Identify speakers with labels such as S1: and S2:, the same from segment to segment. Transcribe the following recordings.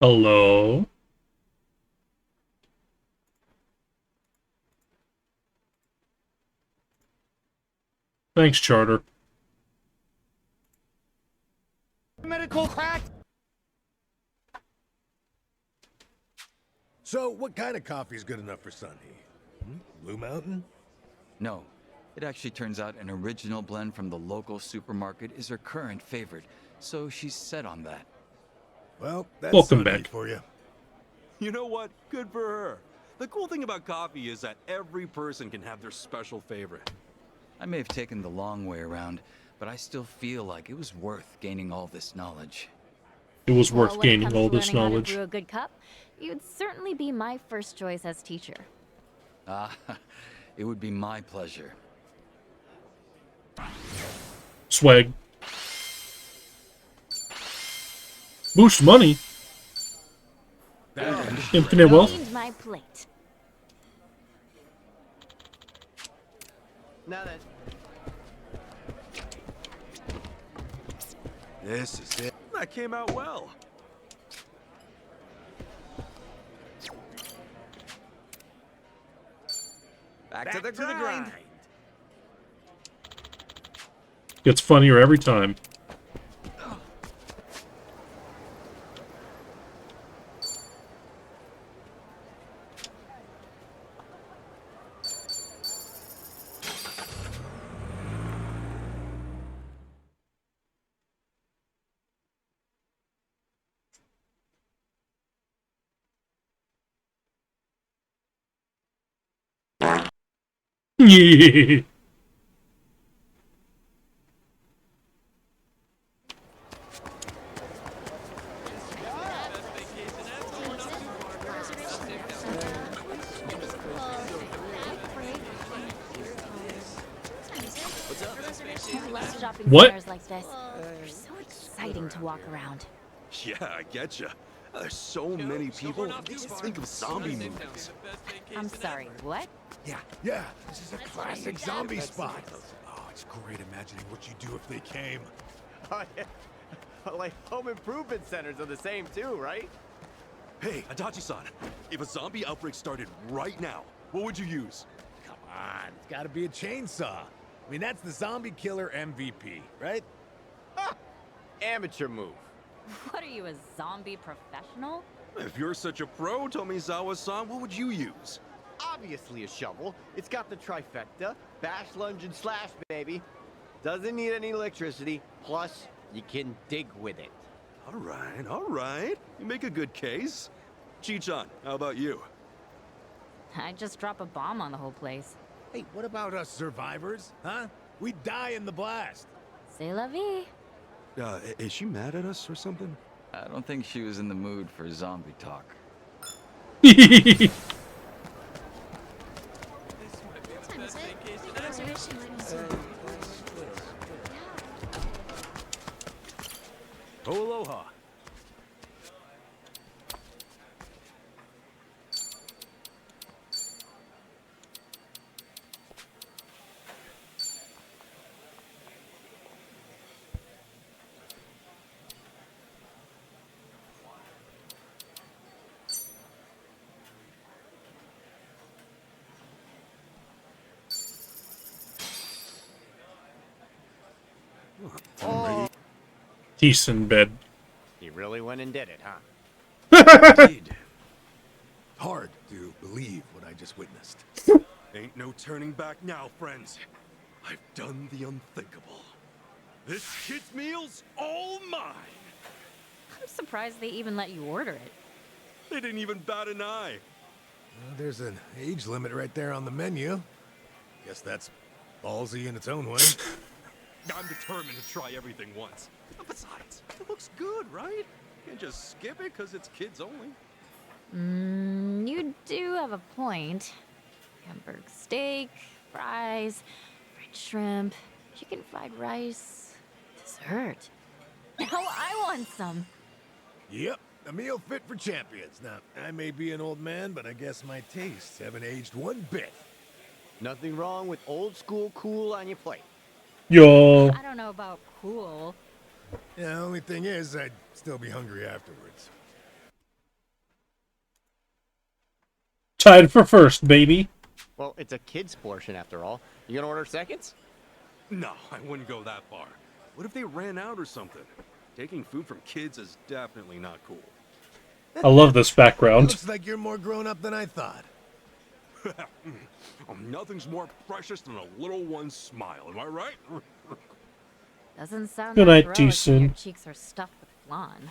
S1: Hello? Thanks, Charter.
S2: Medical crack.
S3: So, what kind of coffee is good enough for Sunny? Blue Mountain?
S4: No. It actually turns out an original blend from the local supermarket is her current favorite, so she's set on that.
S3: Well, that's
S1: Welcome
S3: Sunny
S1: back.
S3: for you.
S2: You know what? Good for her. The cool thing about coffee is that every person can have their special favorite.
S4: I may have taken the long way around, but I still feel like it was worth gaining all this knowledge.
S1: It was
S5: Well,
S1: worth
S5: when it
S1: gaining
S5: comes
S1: all
S5: to
S1: this
S5: learning how to
S1: knowledge.
S5: brew a good cup, you'd certainly be my first choice as teacher.
S4: Ah, it would be my pleasure.
S1: Swag. Boost money. Infinite wealth.
S5: Cleaned my plate.
S2: Now then. This is it. That came out well. Back to the grind.
S1: Gets funnier every time. Yeah.
S5: I love shopping
S1: What?
S5: centers like this. They're so exciting to walk around.
S2: Yeah, I getcha. There's so many people. It makes you think of zombie movies.
S5: I'm sorry, what?
S3: Yeah, this is a classic zombie spot. Oh, it's great imagining what you'd do if they came.
S6: Oh, yeah. Like home improvement centers are the same too, right?
S2: Hey, Adachi-san, if a zombie outbreak started right now, what would you use?
S3: Come on, it's gotta be a chainsaw. I mean, that's the zombie killer MVP, right?
S6: Amateur move.
S5: What are you, a zombie professional?
S2: If you're such a pro, Tomizawa-san, what would you use?
S6: Obviously a shovel. It's got the trifecta. Bash, lunge, and slash, baby. Doesn't need any electricity. Plus, you can dig with it.
S2: All right. You make a good case. Chi-chan, how about you?
S5: I'd just drop a bomb on the whole place.
S3: Hey, what about us survivors, huh? We die in the blast.
S5: C'est la vie.
S2: Is she mad at us or something?
S4: I don't think she was in the mood for zombie talk.
S3: Oh, aloha.
S6: Oh,
S1: He's in bed.
S6: he really went and did it, huh?
S2: Indeed.
S3: Hard to believe what I just witnessed.
S2: Ain't no turning back now, friends. I've done the unthinkable. This kid's meal's all mine.
S5: I'm surprised they even let you order it.
S2: They didn't even bat an eye.
S3: Well, there's an age limit right there on the menu. Guess that's ballsy in its own way.
S2: I'm determined to try everything once. Besides, it looks good, right? Can't just skip it because it's kids only.
S5: You do have a point. Hamburg steak, fries, fried shrimp, chicken fried rice, dessert. Now I want some.
S3: Yep, a meal fit for champions. Now, I may be an old man, but I guess my tastes haven't aged one bit.
S6: Nothing wrong with old school cool on your plate.
S1: Yo.
S5: I don't know about cool.
S3: Yeah, the only thing is, I'd still be hungry afterwards.
S1: Tied for first, baby.
S6: Well, it's a kid's portion after all. You gonna order seconds?
S2: No, I wouldn't go that far. What if they ran out or something? Taking food from kids is definitely not cool.
S1: I love this background.
S3: Looks like you're more grown up than I thought.
S2: Nothing's more precious than a little one's smile, am I right?
S5: Doesn't sound
S1: Good
S5: that
S1: night,
S5: heroic when your
S1: Jason.
S5: cheeks are stuffed with flan.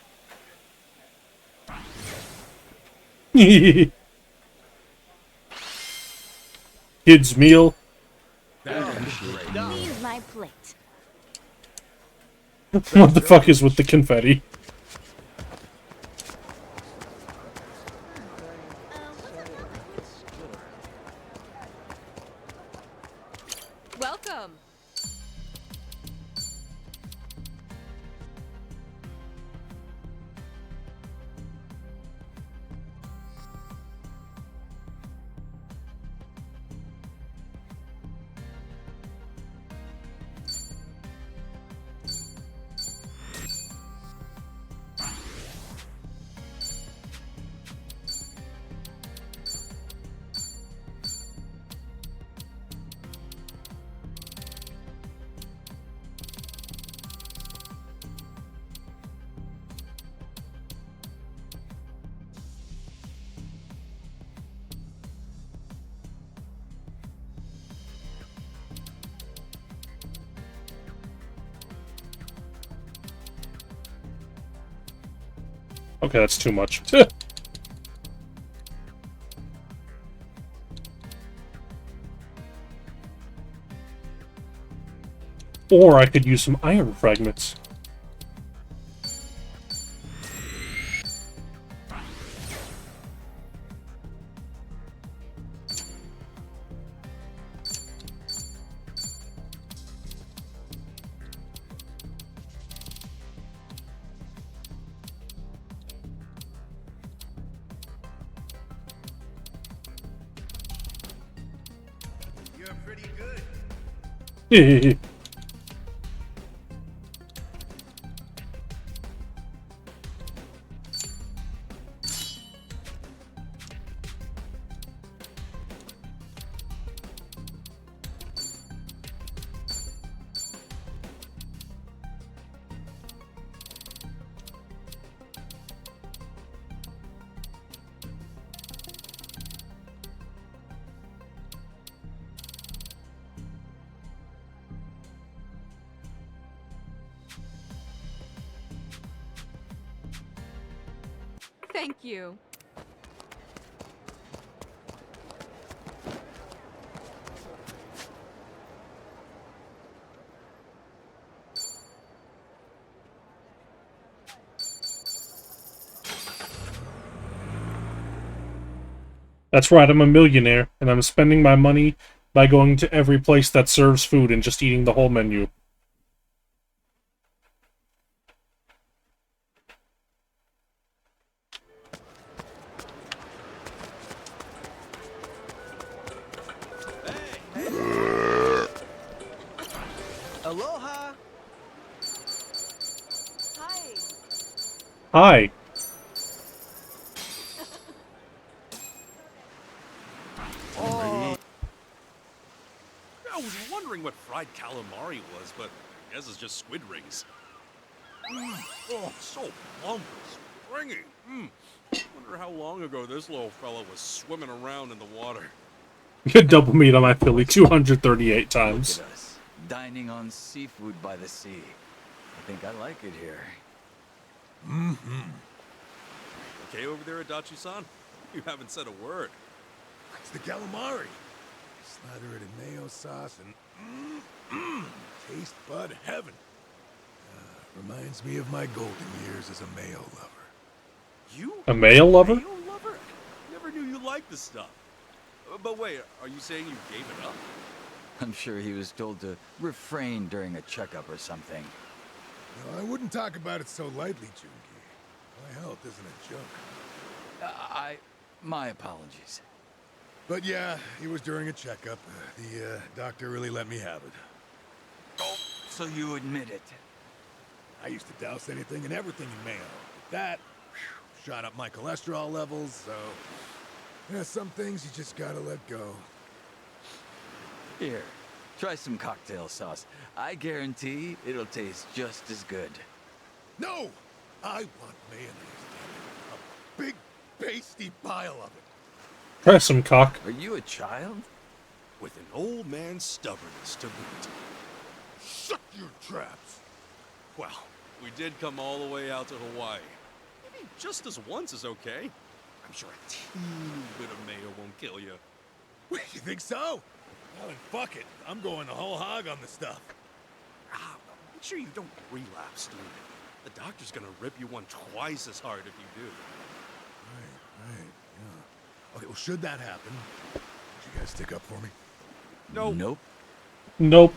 S1: Kids meal.
S5: Leave my plate.
S1: What the fuck is with the confetti?
S7: Welcome.
S1: Okay, that's too much. Or I could use some iron fragments.
S3: You're pretty good.
S7: Thank you.
S1: That's right, I'm a millionaire, and I'm spending my money by going to every place that serves food and just eating the whole menu.
S6: Aloha!
S7: Hi.
S1: Hi.
S2: I was wondering what fried calamari was, but I guess it's just squid rings. Oh, so plump and springy. Wonder how long ago this little fella was swimming around in the water.
S1: Double meat on my Philly 238 times.
S4: Look at us, dining on seafood by the sea. I think I like it here.
S2: Okay over there, Adachi-san? You haven't said a word.
S3: It's the calamari. Slather it in mayo sauce and taste bud heaven. Reminds me of my golden years as a mayo lover.
S2: You?
S1: A male lover?
S2: Mayo lover? Never knew you liked this stuff. But wait, are you saying you gave it up?
S4: I'm sure he was told to refrain during a checkup or something.
S3: No, I wouldn't talk about it so lightly, Junki. My health isn't a joke.
S4: My apologies.
S3: But yeah, it was during a checkup. The doctor really let me have it.
S4: Oh, so you admit it?
S3: I used to douse anything and everything in mayo. That shot up my cholesterol levels, so There's some things you just gotta let go.
S4: Here, try some cocktail sauce. I guarantee it'll taste just as good.
S3: No! I want mayonnaise, damn it. A big, pasty pile of it.
S1: Try some cock.
S4: Are you a child?
S2: With an old man's stubbornness to boot.
S3: Shut your traps!
S2: Well, we did come all the way out to Hawaii. Maybe just this once is okay. I'm sure a teeny bit of mayo won't kill you.
S3: Wait, you think so? Well, then fuck it. I'm going the whole hog on the stuff.
S2: Ah, make sure you don't relapse, dude. The doctor's gonna rip you one twice as hard if you do.
S3: Right, yeah. Okay, well, should that happen, would you guys stick up for me?
S4: Nope.
S1: Nope.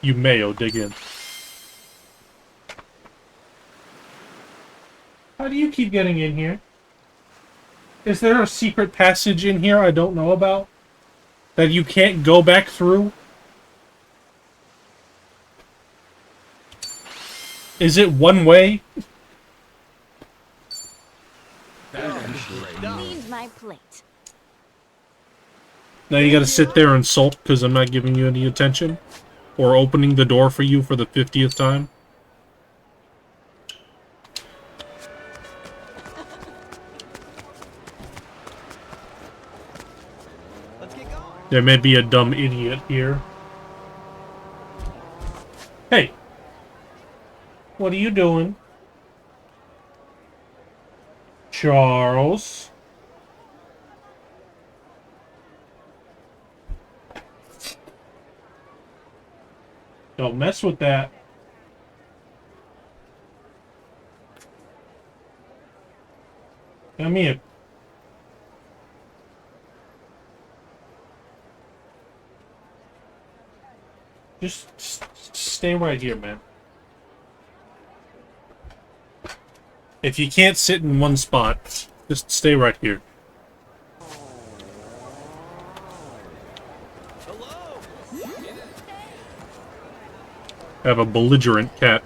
S1: You mayo, dig in. How do you keep getting in here? Is there a secret passage in here I don't know about? That you can't go back through? Is it one way?
S5: Cleaned my plate.
S1: Now you gotta sit there and sulk because I'm not giving you any attention? Or opening the door for you for the 50th time?
S6: Let's get going.
S1: There may be a dumb idiot here. Hey! What are you doing? Charles? Don't mess with that. Come here. Just stay right here, man. If you can't sit in one spot, just stay right here.
S6: Hello.
S1: I have a belligerent cat.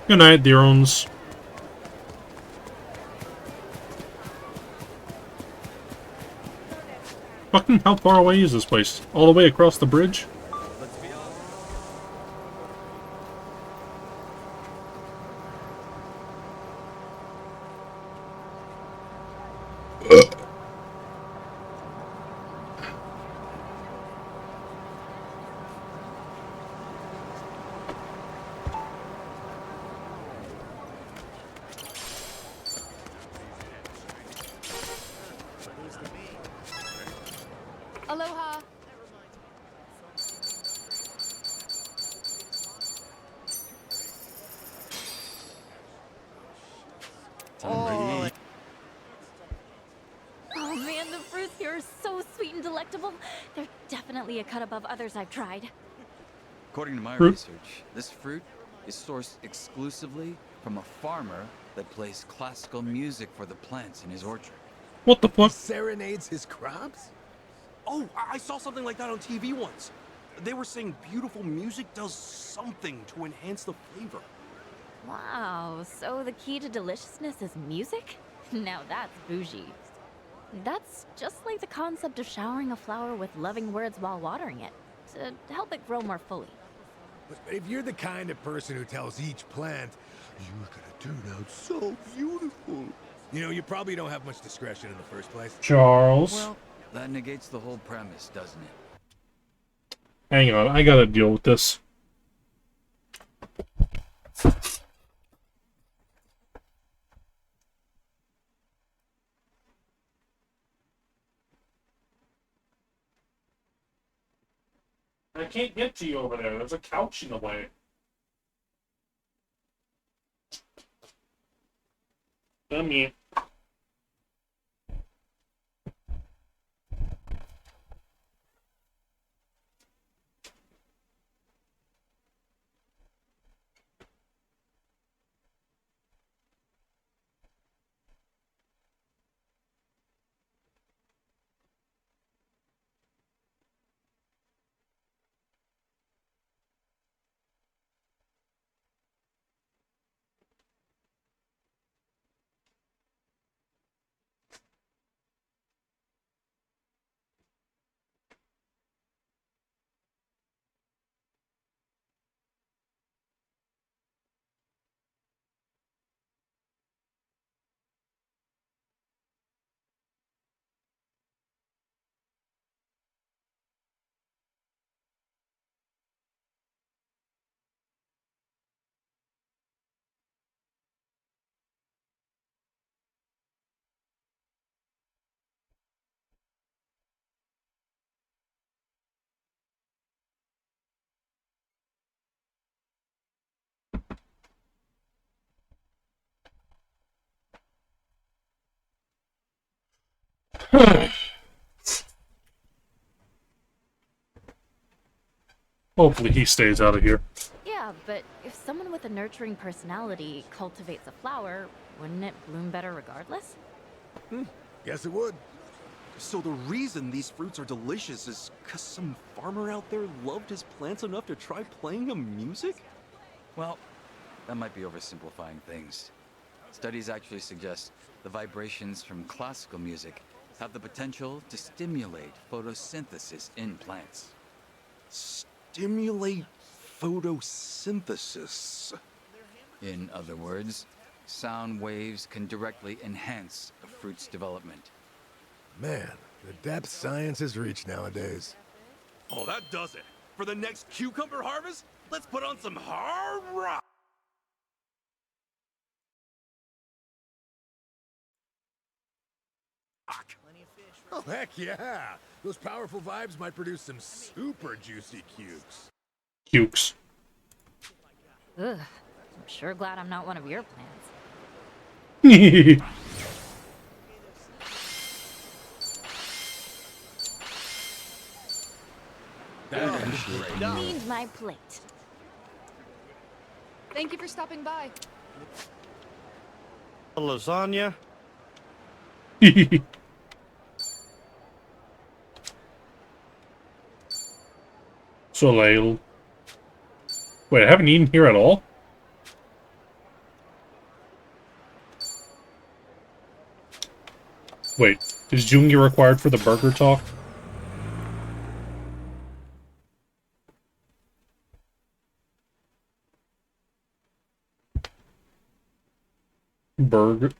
S1: Good night, dear ones. Fucking how far away is this place? All the way across the bridge?
S6: Let's be honest.
S5: Aloha.
S6: Oh,
S5: Oh man, the fruits here are so sweet and delectable. They're definitely a cut above others I've tried.
S4: According to my
S1: Fruit?
S4: research, this fruit is sourced exclusively from a farmer that plays classical music for the plants in his orchard.
S1: What the fuck?
S3: Serenades his crops?
S2: Oh, I saw something like that on TV once. They were saying beautiful music does something to enhance the flavor.
S5: Wow, so the key to deliciousness is music? Now that's bougie. That's just like the concept of showering a flower with loving words while watering it, to help it grow more fully.
S3: But if you're the kind of person who tells each plant, you're gonna turn out so beautiful, you know, you probably don't have much discretion in the first place.
S1: Charles?
S4: Well, that negates the whole premise, doesn't it?
S1: Hang on, I gotta deal with this. I can't get to you over there. There's a couch in the way. Come here. Hopefully he stays out of here.
S5: Yeah, but if someone with a nurturing personality cultivates a flower, wouldn't it bloom better regardless?
S3: Guess it would.
S2: So the reason these fruits are delicious is because some farmer out there loved his plants enough to try playing them music?
S4: Well, that might be oversimplifying things. Studies actually suggest the vibrations from classical music have the potential to stimulate photosynthesis in plants.
S2: Stimulate photosynthesis.
S4: In other words, sound waves can directly enhance a fruit's development.
S3: Man, the depth science has reached nowadays.
S2: Oh, that does it. For the next cucumber harvest, let's put on some hard rock.
S3: Oh, heck yeah! Those powerful vibes might produce some super juicy cukes.
S1: Cukes.
S5: Ugh, I'm sure glad I'm not one of your plants. Cleaned my plate.
S7: Thank you for stopping by.
S6: Lasagna?
S1: Soleil. Wait, I haven't eaten here at all? Wait, is Jungi required for the burger talk? Burger.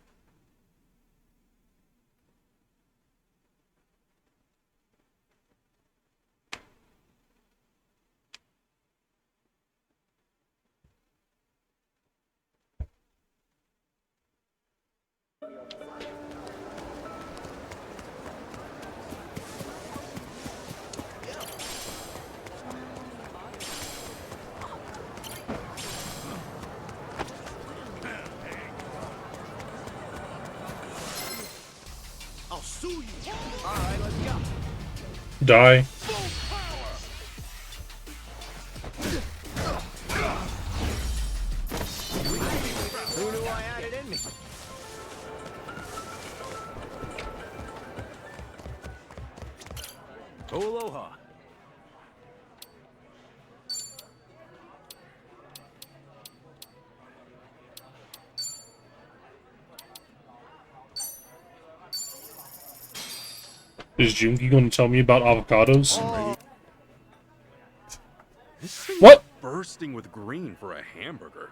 S6: I'll sue you. All right, let's go.
S1: Die.
S6: Who knew I had it in me? Aloha.
S1: Is Jungi going to tell me about avocados?
S2: This thing
S1: What?
S2: is bursting with green for a hamburger.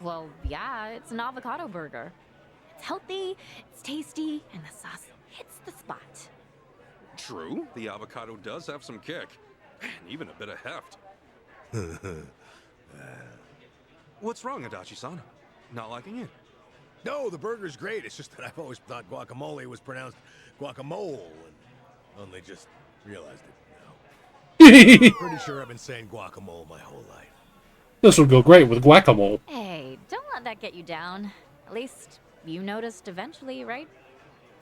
S5: Well, yeah, it's an avocado burger. It's healthy, it's tasty, and the sauce hits the spot.
S2: True, the avocado does have some kick. And even a bit of heft. What's wrong, Adachi-san? Not liking it?
S3: No, the burger's great. It's just that I've always thought guacamole was pronounced guacamole, and only just realized it now. Pretty sure I've been saying guacamole my whole life.
S1: This will go great with guacamole.
S5: Hey, don't let that get you down. At least you noticed eventually, right?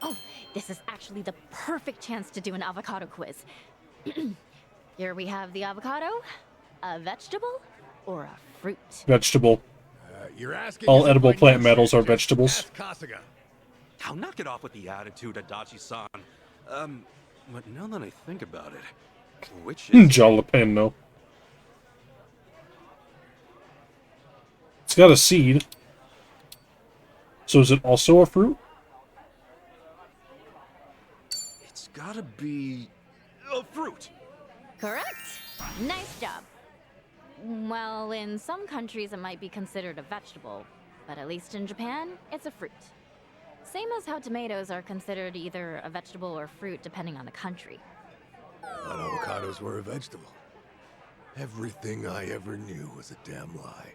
S5: Oh, this is actually the perfect chance to do an avocado quiz. Here we have the avocado, a vegetable, or a fruit.
S1: Vegetable.
S3: You're asking.
S1: All
S3: as if
S1: edible
S3: I know
S1: plant
S3: shit.
S1: metals are
S3: Just
S1: vegetables.
S3: ask Kasuga.
S2: Now knock it off with the attitude, Adachi-san. But now that I think about it, which is...
S1: Jalapeno. It's got a seed. So is it also a fruit?
S2: It's gotta be... a fruit!
S5: Correct. Nice job. Well, in some countries it might be considered a vegetable, but at least in Japan, it's a fruit. Same as how tomatoes are considered either a vegetable or fruit depending on the country.
S3: Thought avocados were a vegetable. Everything I ever knew was a damn lie.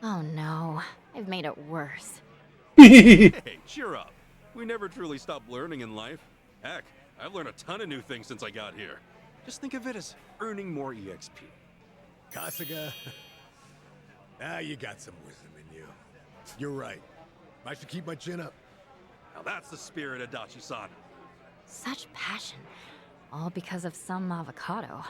S5: Oh no, I've made it worse.
S2: Hey, cheer up. We never truly stop learning in life. Heck, I've learned a ton of new things since I got here. Just think of it as earning more EXP.
S3: Kasuga, now you got some wisdom in you. You're right. I should keep my chin up.
S2: Now that's the spirit, Adachi-san.
S5: Such passion. All because of some avocado.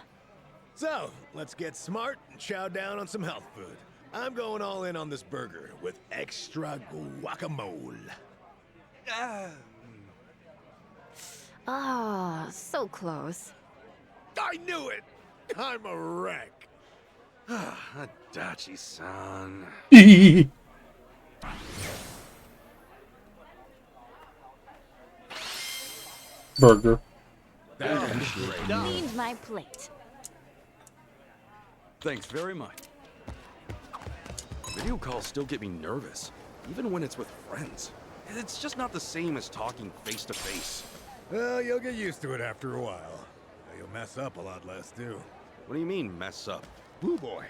S3: So, let's get smart and chow down on some health food. I'm going all in on this burger with extra guacamole.
S5: Ah, so close.
S3: I knew it! I'm a wreck.
S2: Adachi-san.
S1: Burger.
S5: Need my plate.
S2: Thanks very much. Video calls still get me nervous, even when it's with friends. It's just not the same as talking face to face.
S3: Well, you'll get used to it after a while. You'll mess up a lot less, too.
S2: What do you mean, mess up?
S3: Ooh, boy.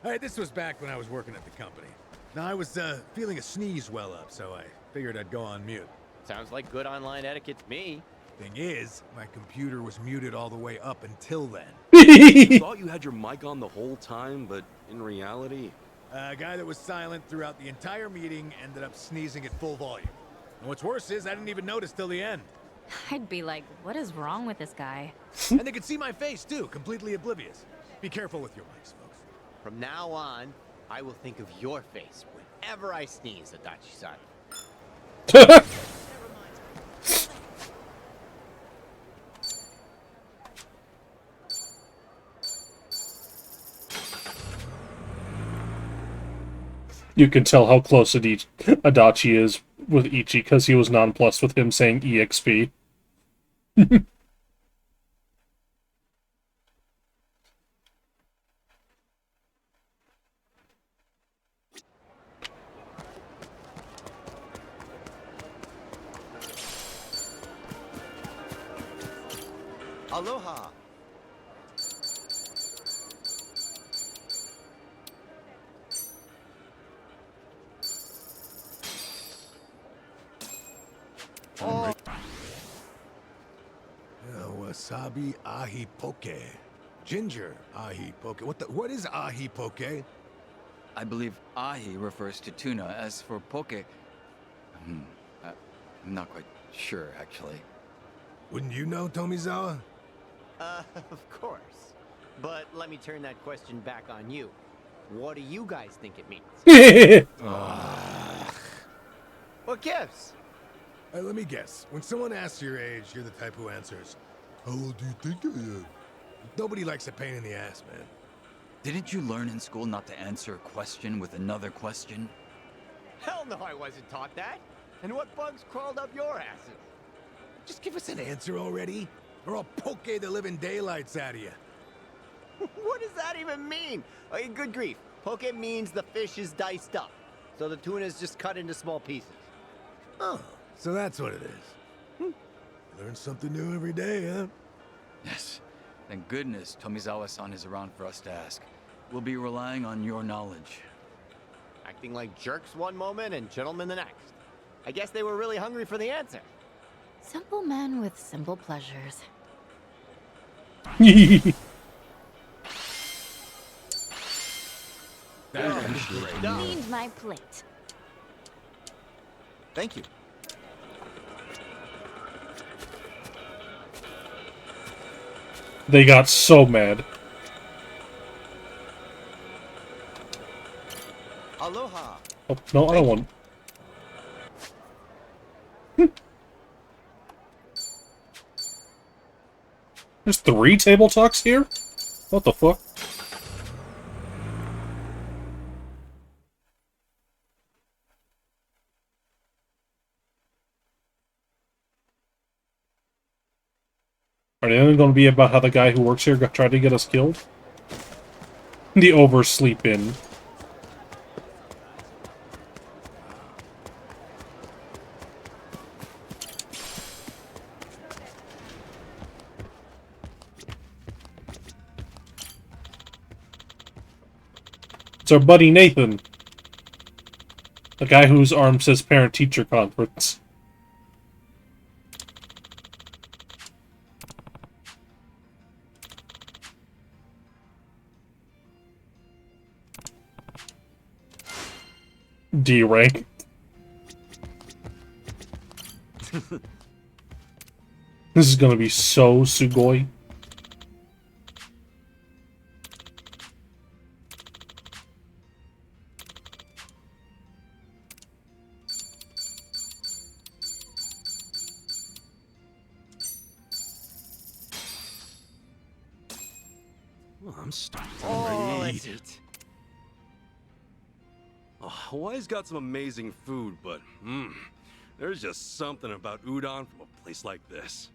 S3: Hey, this was back when I was working at the company. Now, I was, feeling a sneeze well up, so I figured I'd go on mute.
S6: Sounds like good online etiquette to me.
S3: Thing is, my computer was muted all the way up until then.
S2: You thought you had your mic on the whole time, but in reality...
S3: A guy that was silent throughout the entire meeting ended up sneezing at full volume. And what's worse is I didn't even notice till the end.
S5: I'd be like, what is wrong with this guy?
S3: And they could see my face, too, completely oblivious. Be careful with your mics, folks.
S6: From now on, I will think of your face whenever I sneeze, Adachi-san.
S1: You can tell how close Adachi is with Ichi because he was nonplussed with him saying EXP.
S6: Aloha! Oh.
S3: Wasabi ahi poke. Ginger ahi poke. What is ahi poke?
S4: I believe ahi refers to tuna. As for poke, I'm not quite sure, actually.
S3: Wouldn't you know, Tomizawa?
S6: Of course. But let me turn that question back on you. What do you guys think it means? What gives?
S3: Let me guess. When someone asks your age, you're the type who answers, "How old do you think I am?" Nobody likes a pain in the ass, man.
S4: Didn't you learn in school not to answer a question with another question?
S6: Hell no, I wasn't taught that. And what bugs crawled up your asses?
S3: Just give us an answer already, or I'll poke the living daylights out of you.
S6: What does that even mean? Okay, good grief. Poke means the fish is diced up. So the tuna is just cut into small pieces.
S3: Oh, so that's what it is. Learn something new every day, huh?
S4: Yes. Thank goodness Tomizawa-san is around for us to ask. We'll be relying on your knowledge.
S6: Acting like jerks one moment and gentlemen the next. I guess they were really hungry for the answer.
S5: Simple men with simple pleasures. Need my plate.
S2: Thank you.
S1: They got so mad.
S6: Aloha.
S1: Oh, no, I don't want... There's 3 table talks here? What the fuck? Are they only going to be about how the guy who works here tried to get us killed? The oversleep in. It's our buddy Nathan. The guy whose arm says parent-teacher conference. D rank. This is gonna be so sugoi.
S2: Well, I'm starting to
S6: Oh,
S2: ready
S6: let's
S2: to eat.
S6: eat.
S2: Oh, Hawaii's got some amazing food, but there's just something about udon from a place like this.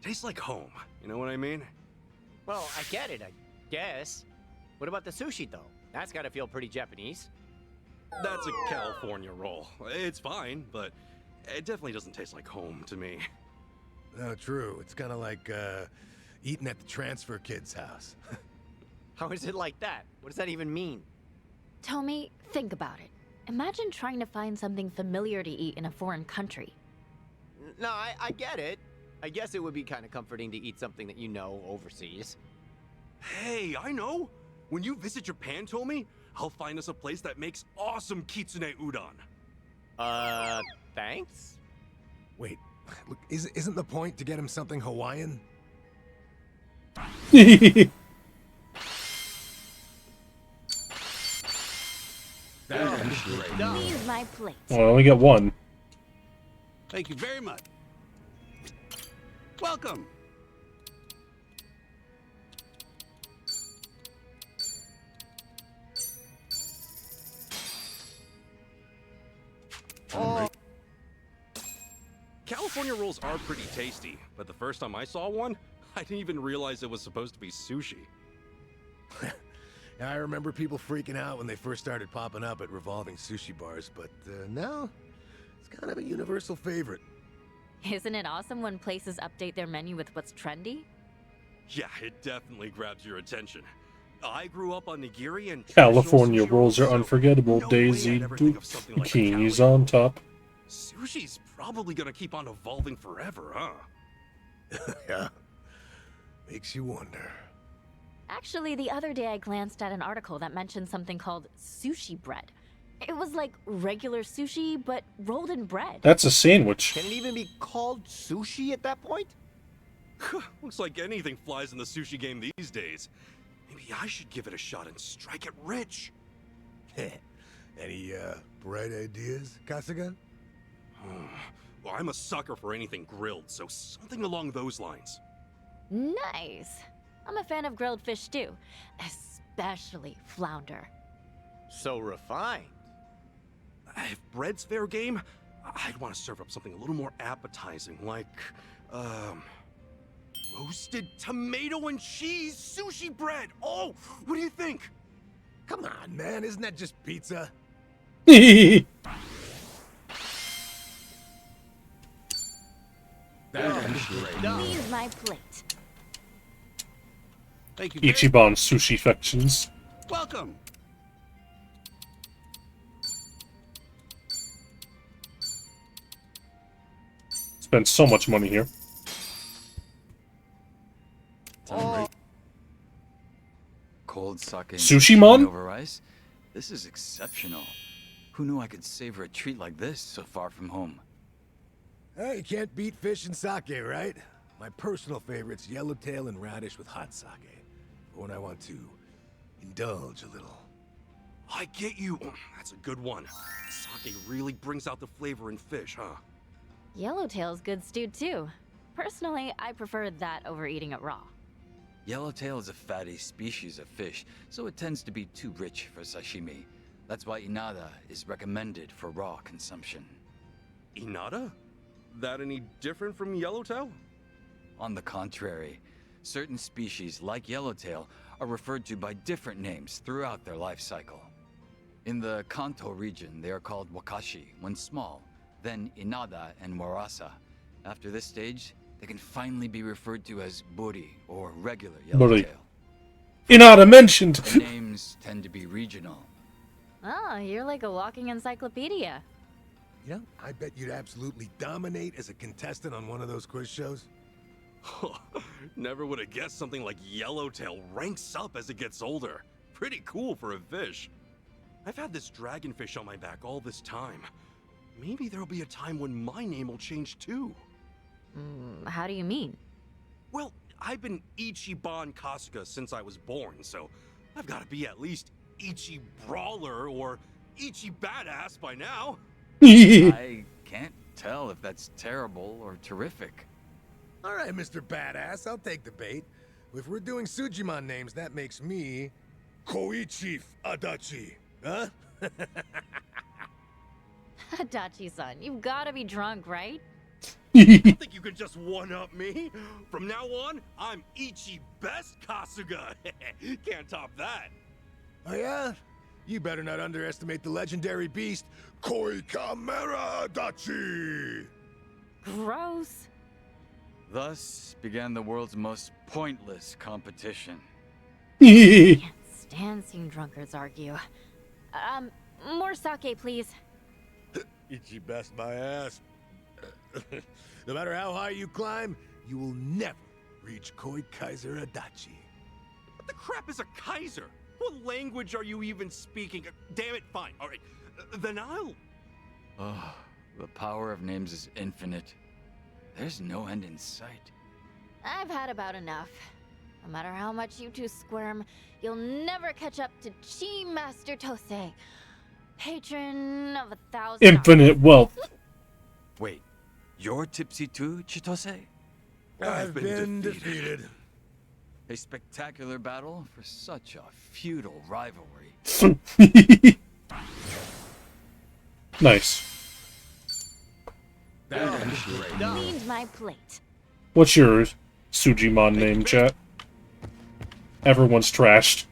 S2: Tastes like home, you know what I mean?
S6: Well, I get it, I guess. What about the sushi, though? That's gotta feel pretty Japanese.
S2: That's a California roll. It's fine, but it definitely doesn't taste like home to me.
S3: No, true. It's kind of like eating at the transfer kid's house.
S6: How is it like that? What does that even mean?
S5: Tommy, think about it. Imagine trying to find something familiar to eat in a foreign country.
S6: No, I get it. I guess it would be kind of comforting to eat something that you know overseas.
S2: Hey, I know! When you visit Japan, Tomi, I'll find us a place that makes awesome kitsune udon.
S6: Thanks?
S3: Wait, look, isn't the point to get him something Hawaiian?
S5: Please, my plate.
S1: Well, I only get one.
S7: Thank you very much. Welcome.
S6: Oh,
S2: California rolls are pretty tasty, but the first time I saw one, I didn't even realize it was supposed to be sushi.
S3: I remember people freaking out when they first started popping up at revolving sushi bars, but now it's kind of a universal favorite.
S5: Isn't it awesome when places update their menu with what's trendy?
S2: Yeah, it definitely grabs your attention. I grew up on nigiri and
S1: California
S2: traditional sushi
S1: rolls are
S2: so
S1: unforgettable.
S2: no way
S1: Daisy
S2: I'd ever think of something like a
S1: bikinis
S2: Cali.
S1: on top.
S2: Sushi's probably gonna keep on evolving forever, huh?
S3: Yeah. Makes you wonder.
S5: Actually, the other day I glanced at an article that mentioned something called sushi bread. It was like regular sushi, but rolled in bread.
S1: That's a sandwich.
S6: can it even be called sushi at that point?
S2: Looks like anything flies in the sushi game these days. Maybe I should give it a shot and strike it rich.
S3: Any bright ideas, Kasuga?
S2: Well, I'm a sucker for anything grilled, so something along those lines.
S5: Nice. I'm a fan of grilled fish too, especially flounder.
S6: So refined.
S2: If bread's fair game, I'd want to serve up something a little more appetizing, like, roasted tomato and cheese sushi bread. Oh, what do you think?
S3: Come on, man. Isn't that just pizza?
S5: Please, my plate.
S7: Thank you very
S1: Ichiban sushi factions.
S7: Welcome.
S1: Spend so much money here.
S6: Oh,
S4: Cold sake and
S1: Sushi-mon?
S4: over rice? This is exceptional. Who knew I could savor a treat like this so far from home?
S3: You can't beat fish and sake, right? My personal favorite's yellowtail and radish with hot sake. For when I want to indulge a little.
S2: I get you. That's a good one. Sake really brings out the flavor in fish, huh?
S5: Yellowtail's good stewed too. Personally, I prefer that over eating it raw.
S4: Yellowtail is a fatty species of fish, so it tends to be too rich for sashimi. That's why inada is recommended for raw consumption.
S2: Inada? That any different from yellowtail?
S4: On the contrary, certain species like yellowtail are referred to by different names throughout their life cycle. In the Kanto region, they are called wakashi when small, then inada and warasa. After this stage, they can finally be referred to as buri or regular
S1: Buri.
S4: yellowtail.
S1: Inada mentioned.
S4: The names tend to be regional.
S5: Oh, you're like a walking encyclopedia.
S3: You know, I bet you'd absolutely dominate as a contestant on one of those quiz shows.
S2: Never would have guessed something like yellowtail ranks up as it gets older. Pretty cool for a fish. I've had this dragonfish on my back all this time. Maybe there'll be a time when my name will change too.
S5: How do you mean?
S2: Well, I've been Ichiban Kasuga since I was born, so I've got to be at least Ichi Brawler or Ichi Badass by now.
S4: I can't tell if that's terrible or terrific.
S3: All right, Mr. Badass, I'll take the bait. If we're doing Sujimon names, that makes me Koichi Adachi. Huh?
S5: Adachi-san, you've got to be drunk, right?
S2: I don't think you could just one-up me. From now on, I'm Ichi Best Kasuga. Can't top that.
S3: Oh yeah? You better not underestimate the legendary beast, Koi Kamera Adachi!
S5: Gross.
S4: Thus began the world's most pointless competition.
S5: Can't stand seeing drunkards argue. More sake, please.
S3: Ichi best my ass. No matter how high you climb, you will never reach Koi Kaiser Adachi.
S2: What the crap is a Kaiser? What language are you even speaking? Damn it, fine. All right. Then I'll...
S4: Oh, the power of names is infinite. There's no end in sight.
S5: I've had about enough. No matter how much you two squirm, you'll never catch up to Chi Master Tosei, patron of 1,000.
S1: Infinite wealth.
S4: Wait, you're tipsy too, Chitose?
S3: I've been defeated.
S4: A spectacular battle for such a feudal rivalry.
S1: Nice.
S5: Cleaned my plate.
S1: What's your Sujimon name, chat? Everyone's trashed.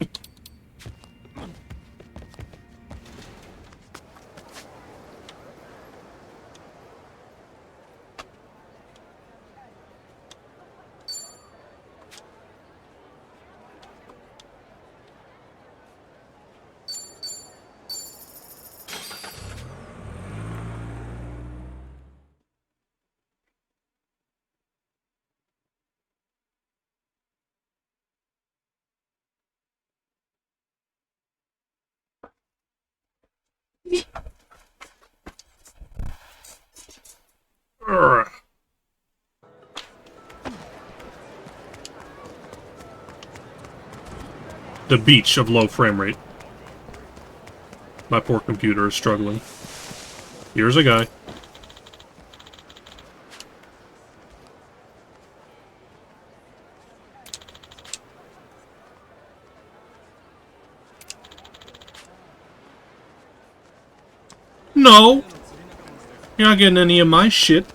S1: Urgh. The beach of low frame rate. My poor computer is struggling. Here's a guy. No! You're not getting any of my shit.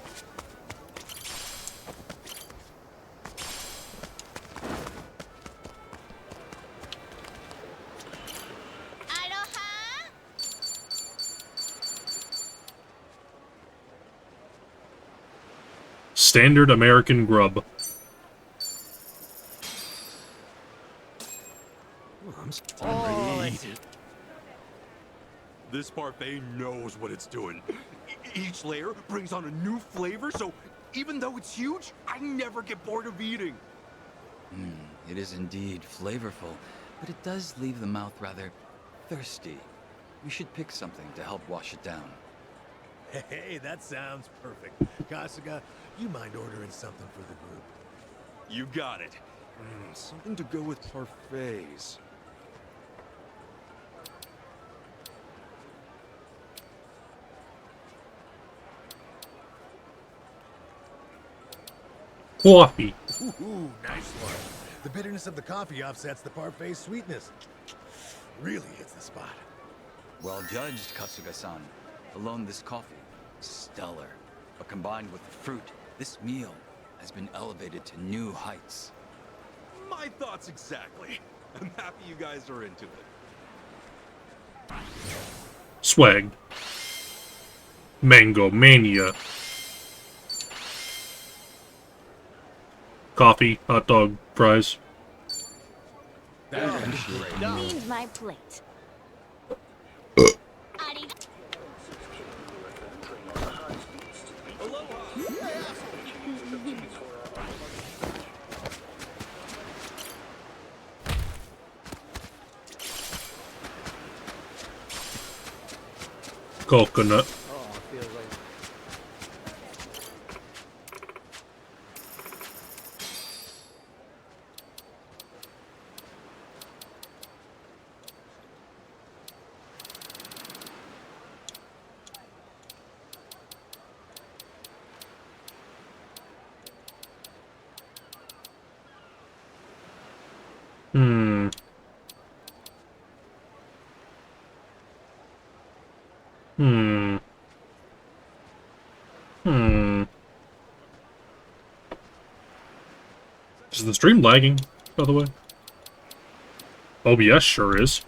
S1: Standard American grub.
S2: This parfait knows what it's doing. Each layer brings on a new flavor, so even though it's huge, I never get bored of eating.
S4: It is indeed flavorful, but it does leave the mouth rather thirsty. We should pick something to help wash it down.
S3: Hey, that sounds perfect. Kasuga, you mind ordering something for the group?
S2: You got it. Something to go with parfaits.
S1: Coffee.
S3: Ooh, nice one. The bitterness of the coffee offsets the parfait's sweetness. Really hits the spot.
S4: Well judged, Kasuga-san. Alone this coffee, stellar. But combined with the fruit, this meal has been elevated to new heights.
S2: My thoughts exactly. I'm happy you guys are into it.
S1: Swag. Mango Mania. Coffee, hot dog, fries.
S5: Cleaned my plate. Adi.
S1: Coconut. Hmm. Hmm. Hmm. Is the stream lagging, by the way? OBS sure is.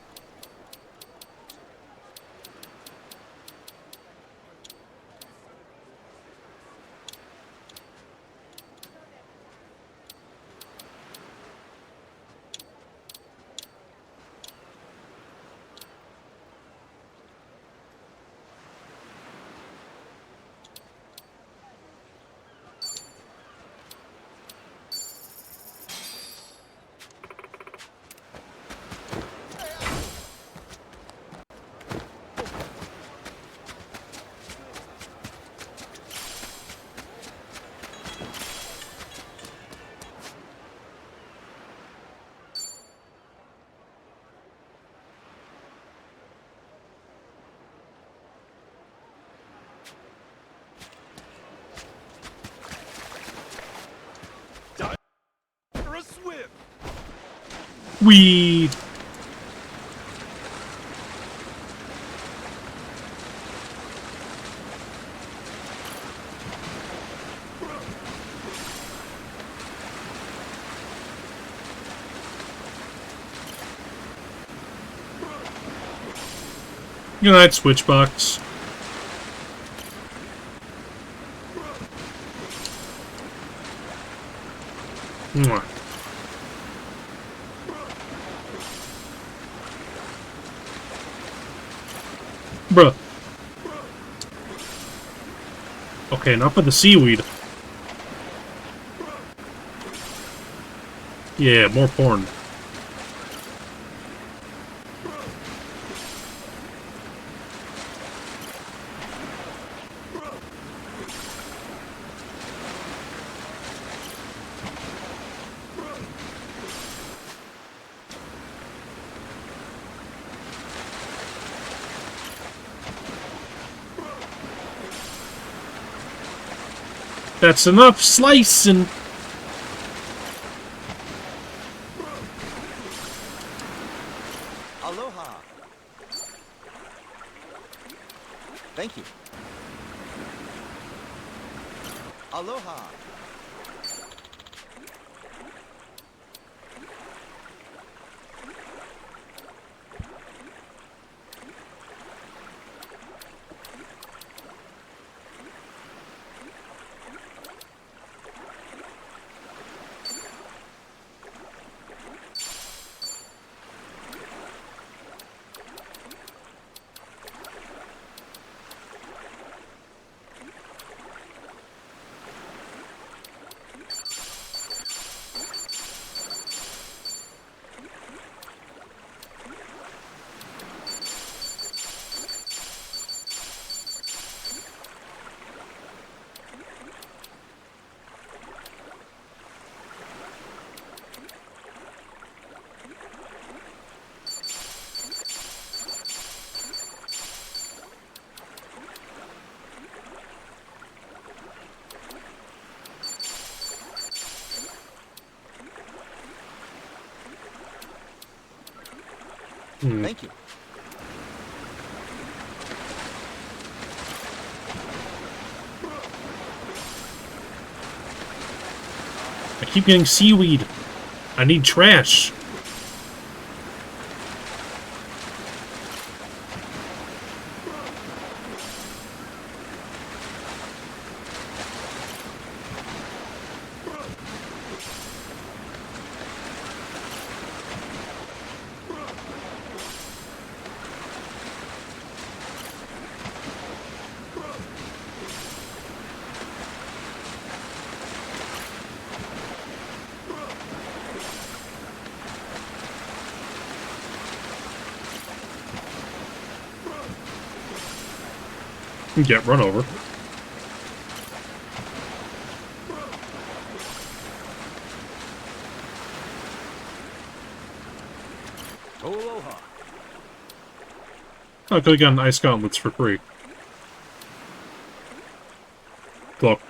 S2: For a swim.
S1: We. Good night, Switchbox. Mwah. Bruh. Okay, enough of the seaweed. Yeah, more porn. That's enough slicing.
S6: Aloha. Thank you. Aloha. Thank you.
S1: I keep getting seaweed. I need trash. Get run over.
S2: Aloha.
S1: Oh, I could have gotten ice gauntlets for free. Look.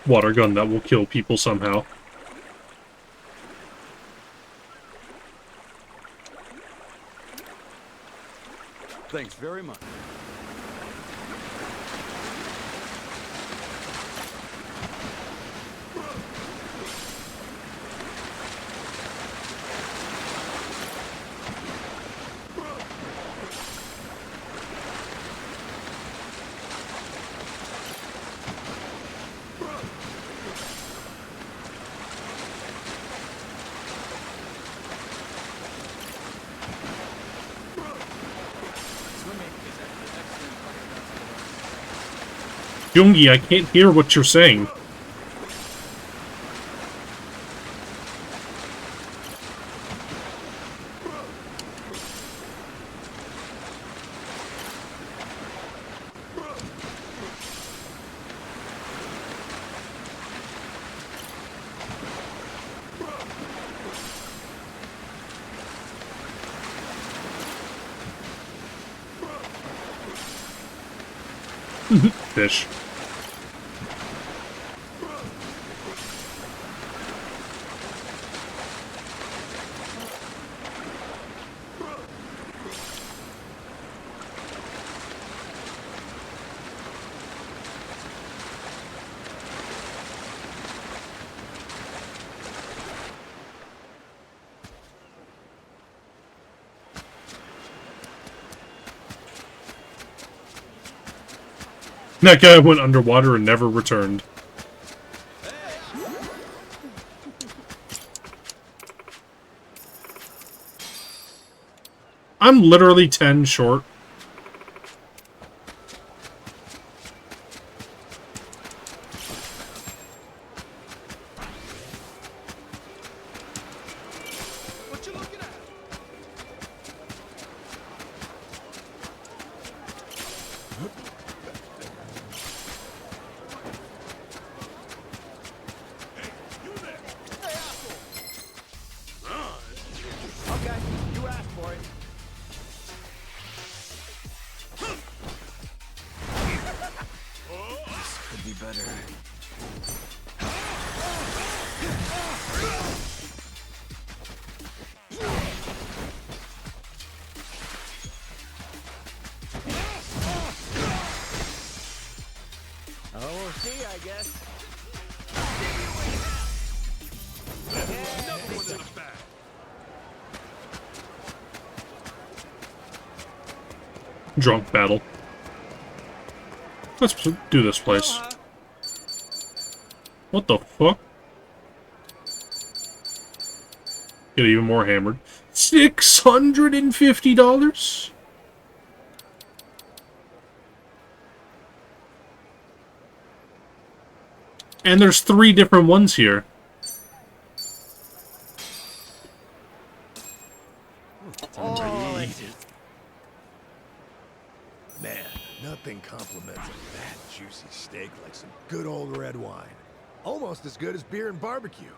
S1: water gun that will kill people somehow.
S4: Thanks very much.
S1: Jungi, I can't hear what you're saying. Fish. That guy went underwater and never returned. I'm literally 10 short.
S2: What you looking at?
S6: Okay, you asked for it.
S4: Could be better.
S6: Oh, we'll see, I guess.
S2: Another one's in the bag.
S1: Drunk battle. Let's do this place. What the fuck? Get even more hammered. $650? And there's 3 different ones here.
S3: Man, nothing compliments a fat, juicy steak like some good old red wine. Almost as good as beer and barbecue.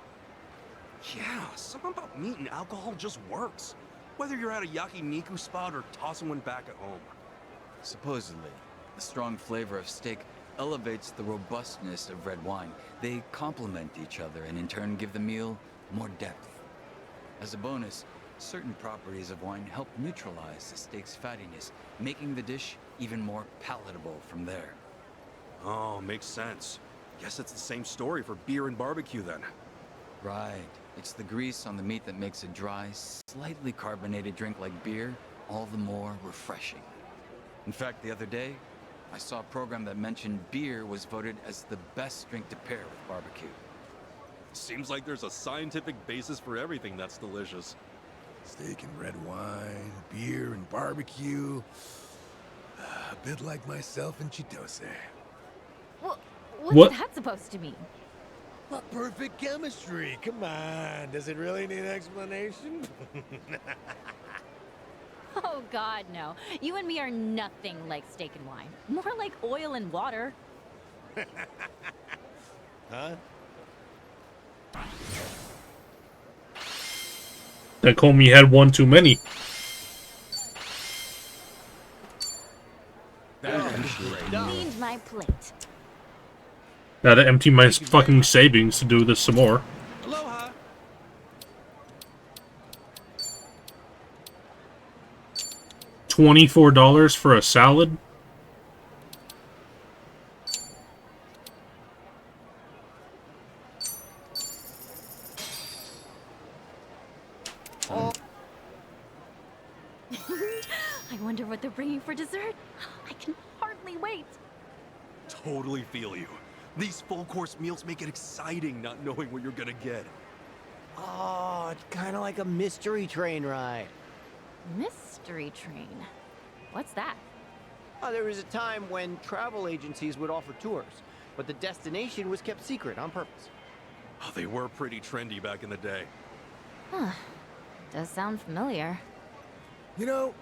S2: Yeah, something about meat and alcohol just works. Whether you're at a yakiniku spot or tossing one back at home.
S4: Supposedly, the strong flavor of steak elevates the robustness of red wine. They complement each other and in turn give the meal more depth. As a bonus, certain properties of wine help neutralize the steak's fattiness, making the dish even more palatable from there.
S2: Oh, makes sense. Guess it's the same story for beer and barbecue then.
S4: Right. It's the grease on the meat that makes a dry, slightly carbonated drink like beer all the more refreshing. In fact, the other day, I saw a program that mentioned beer was voted as the best drink to pair with barbecue.
S2: Seems like there's a scientific basis for everything that's delicious.
S3: Steak and red wine, beer and barbecue. A bit like myself and Chitose.
S5: What's
S1: What?
S5: that supposed to mean?
S3: What perfect chemistry! Come on, does it really need explanation?
S5: Oh god, no. You and me are nothing like steak and wine. More like oil and water.
S3: Huh?
S1: That Comey had one too many.
S5: Cleaned my plate.
S1: Gotta empty my fucking savings to do this some more.
S7: Aloha.
S1: $24 for a salad?
S5: I wonder what they're bringing for dessert. I can hardly wait.
S2: Totally feel you. These full course meals make it exciting not knowing what you're gonna get.
S6: Oh, it's kind of like a mystery train ride.
S5: Mystery train. What's that?
S6: Oh, there was a time when travel agencies would offer tours, but the destination was kept secret on purpose.
S2: Oh, they were pretty trendy back in the day.
S5: Huh. Does sound familiar.
S3: You know,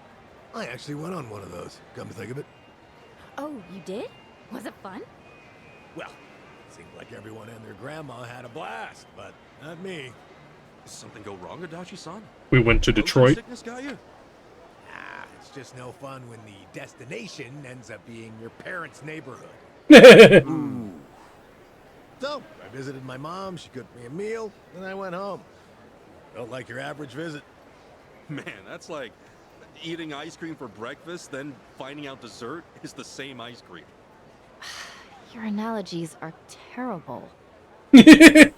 S3: I actually went on one of those, come to think of it.
S5: Oh, you did? Was it fun?
S3: Well, it seemed like everyone and their grandma had a blast, but not me.
S2: Did something go wrong, Adachi-san?
S1: We went to
S2: Motion
S1: Detroit.
S2: Sickness got you?
S3: Ah, it's just no fun when the destination ends up being your parents' neighborhood.
S2: Ooh.
S3: So, I visited my mom, she cooked me a meal, then I went home. Felt like your average visit.
S2: Man, that's like eating ice cream for breakfast, then finding out dessert is the same ice cream.
S5: Your analogies are terrible. Cleaned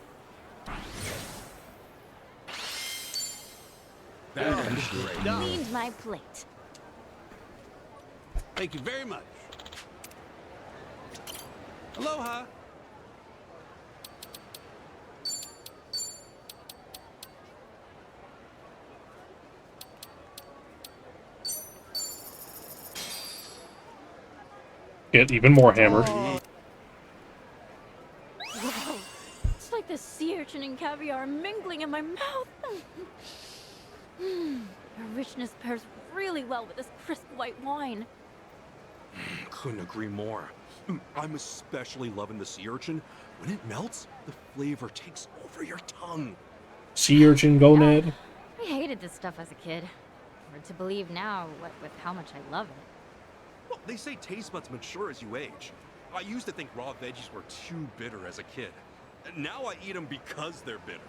S5: my plate.
S7: Thank you very much. Aloha.
S1: Get even more hammered.
S5: Whoa. It's like the sea urchin and caviar mingling in my mouth. The richness pairs really well with this crisp white wine.
S2: Couldn't agree more. I'm especially loving the sea urchin. When it melts, the flavor takes over your tongue.
S1: Sea urchin gonad.
S5: I hated this stuff as a kid. Hard to believe now, what with how much I love it.
S2: Well, they say taste buds mature as you age. I used to think raw veggies were too bitter as a kid. Now I eat them because they're bitter.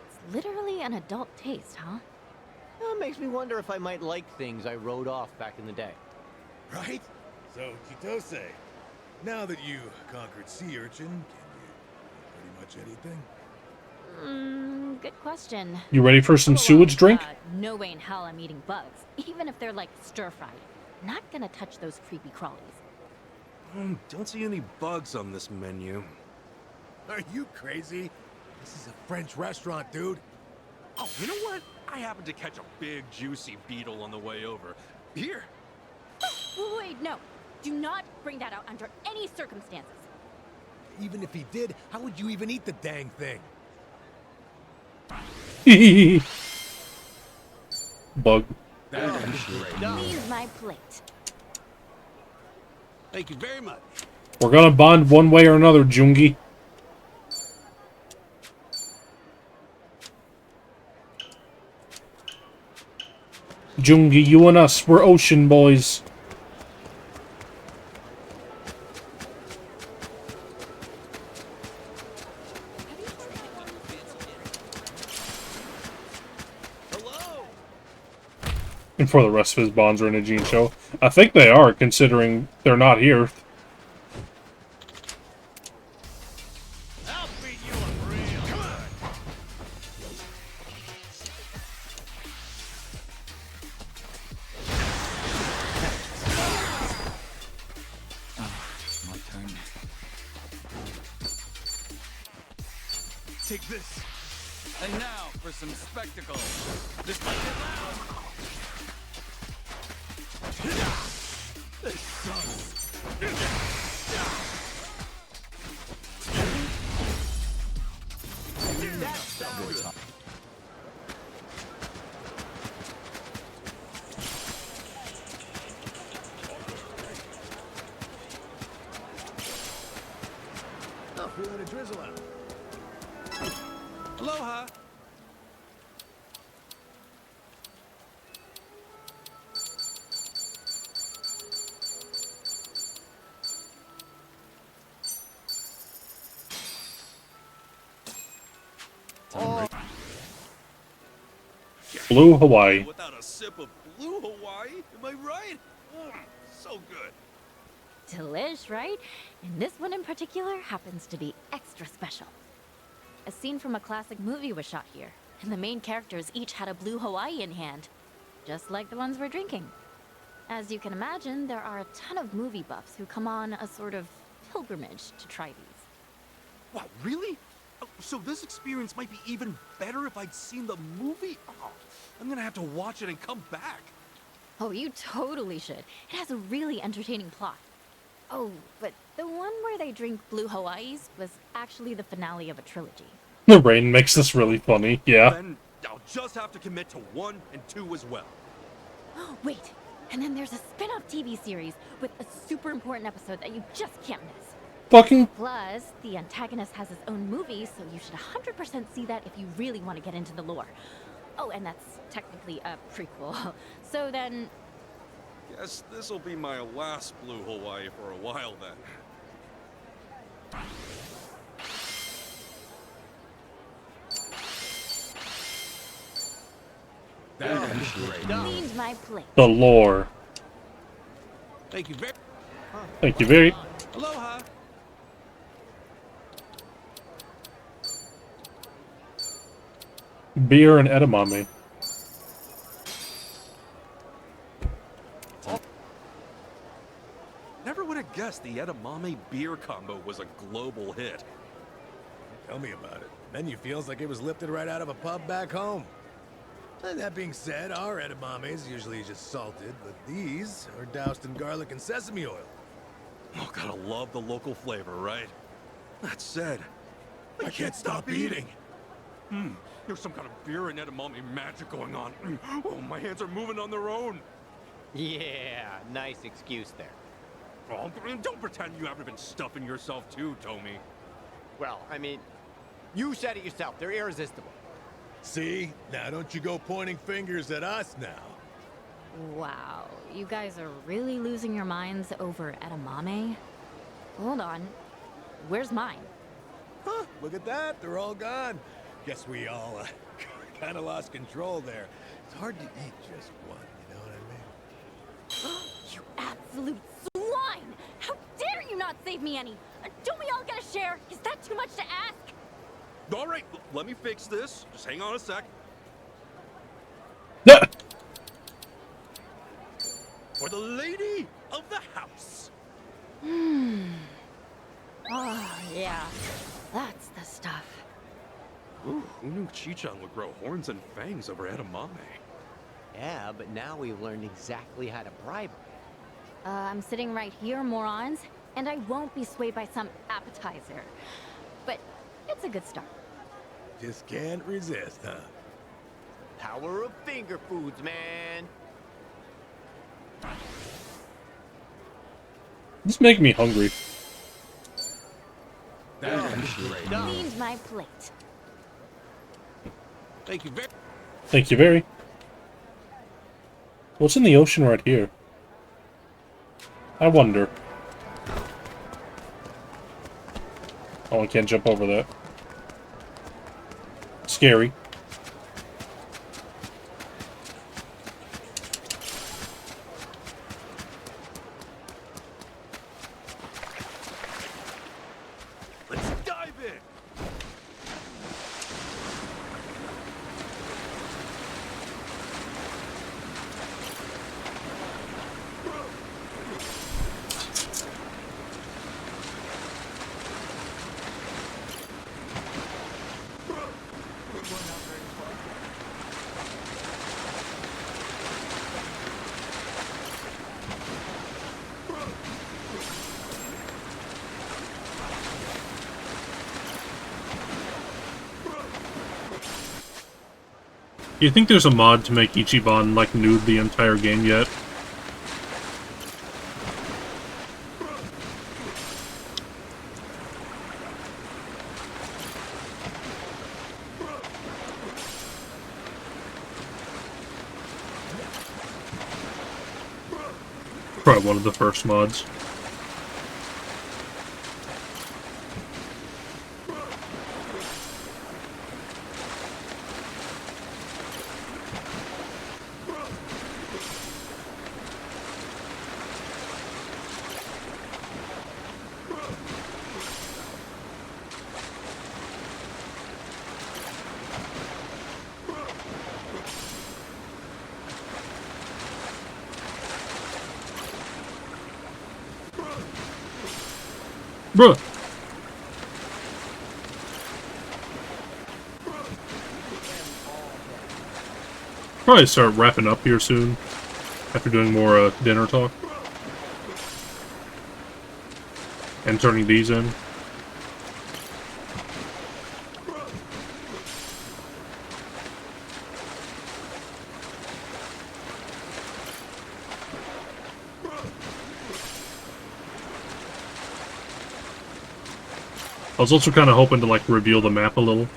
S5: It's literally an adult taste, huh?
S6: That makes me wonder if I might like things I wrote off back in the day.
S3: Right? So, Chitose, now that you conquered sea urchin, can you pretty much anything?
S5: Good question.
S1: You ready for some
S5: Oh, well,
S1: sewage drink?
S5: No way in hell I'm eating bugs, even if they're like stir-fried. Not gonna touch those creepy crawlies.
S2: Don't see any bugs on this menu.
S3: Are you crazy? This is a French restaurant, dude.
S2: Oh, you know what? I happened to catch a big, juicy beetle on the way over. Here.
S5: Wait, no. Do not bring that out under any circumstances.
S3: Even if he did, how would you even eat the dang thing?
S1: Bug.
S5: Leave my plate.
S7: Thank you very much.
S1: We're gonna bond one way or another, Jungi. Jungi, you and us, we're ocean boys.
S6: Hello!
S1: And for the rest of his bonds are in a Gene show. I think they are, considering they're not here.
S6: I'll beat you up real. Come on!
S4: My turn.
S2: Take this.
S4: And now for some spectacle. This might get loud.
S3: Oh, feeling a drizzle out.
S7: Aloha.
S1: Blue Hawaii.
S2: Without a sip of blue Hawaii, am I right? So good.
S5: Delish, right? And this one in particular happens to be extra special. A scene from a classic movie was shot here, and the main characters each had a blue Hawaii in hand, just like the ones we're drinking. As you can imagine, there are a ton of movie buffs who come on a sort of pilgrimage to try these.
S2: Wow, really? Oh, so this experience might be even better if I'd seen the movie? Oh, I'm gonna have to watch it and come back.
S5: Oh, you totally should. It has a really entertaining plot. Oh, but the one where they drink blue Hawaiis was actually the finale of a trilogy.
S1: The rain makes this really funny, yeah.
S2: Then I'll just have to commit to 1 and 2 as well.
S5: Wait, and then there's a spin-off TV series with a super important episode that you just can't miss.
S1: Fucking
S5: Plus, the antagonist has his own movie, so you should 100% see that if you really want to get into the lore. Oh, and that's technically a prequel. So then,
S2: Guess this'll be my last blue Hawaii for a while then.
S5: cleaned my plate.
S1: the lore.
S7: Thank you very.
S1: Thank you very.
S7: Aloha.
S1: Beer and edamame.
S2: Never would have guessed the edamame beer combo was a global hit.
S3: Tell me about it. Menu feels like it was lifted right out of a pub back home. And that being said, our edamame is usually just salted, but these are doused in garlic and sesame oil.
S2: Oh, gotta love the local flavor, right? That said,
S3: I can't stop eating.
S2: There's some kind of beer and edamame magic going on. Oh, my hands are moving on their own.
S6: Yeah, nice excuse there.
S2: Oh, don't pretend you haven't been stuffing yourself too, Tommy.
S6: Well, I mean, you said it yourself. They're irresistible.
S3: See? Now don't you go pointing fingers at us now.
S5: Wow, you guys are really losing your minds over edamame? Hold on, where's mine?
S3: Huh, look at that. They're all gone. Guess we all kind of lost control there. It's hard to eat just one, you know what I mean?
S5: You absolute swine! How dare you not save me any? Don't we all get a share? Is that too much to ask?
S2: All right, let me fix this. Just hang on a sec. For the lady of the house.
S5: Oh, yeah. That's the stuff.
S2: Ooh, who knew Chichan would grow horns and fangs over edamame?
S6: Yeah, but now we've learned exactly how to bribe her.
S5: I'm sitting right here, morons, and I won't be swayed by some appetizer. But it's a good start.
S3: Just can't resist, huh?
S6: Power of finger foods, man.
S1: This make me hungry.
S5: Cleaned my plate.
S7: Thank you very.
S1: Thank you very. What's in the ocean right here? I wonder. Oh, I can't jump over that. Scary.
S2: Let's dive in.
S1: Do you think there's a mod to make Ichiban, like, nude the entire game yet? Probably one of the first mods. Bruh. Probably start wrapping up here soon. After doing more dinner talk. And turning these in. I was also kind of hoping to, like, reveal the map a little.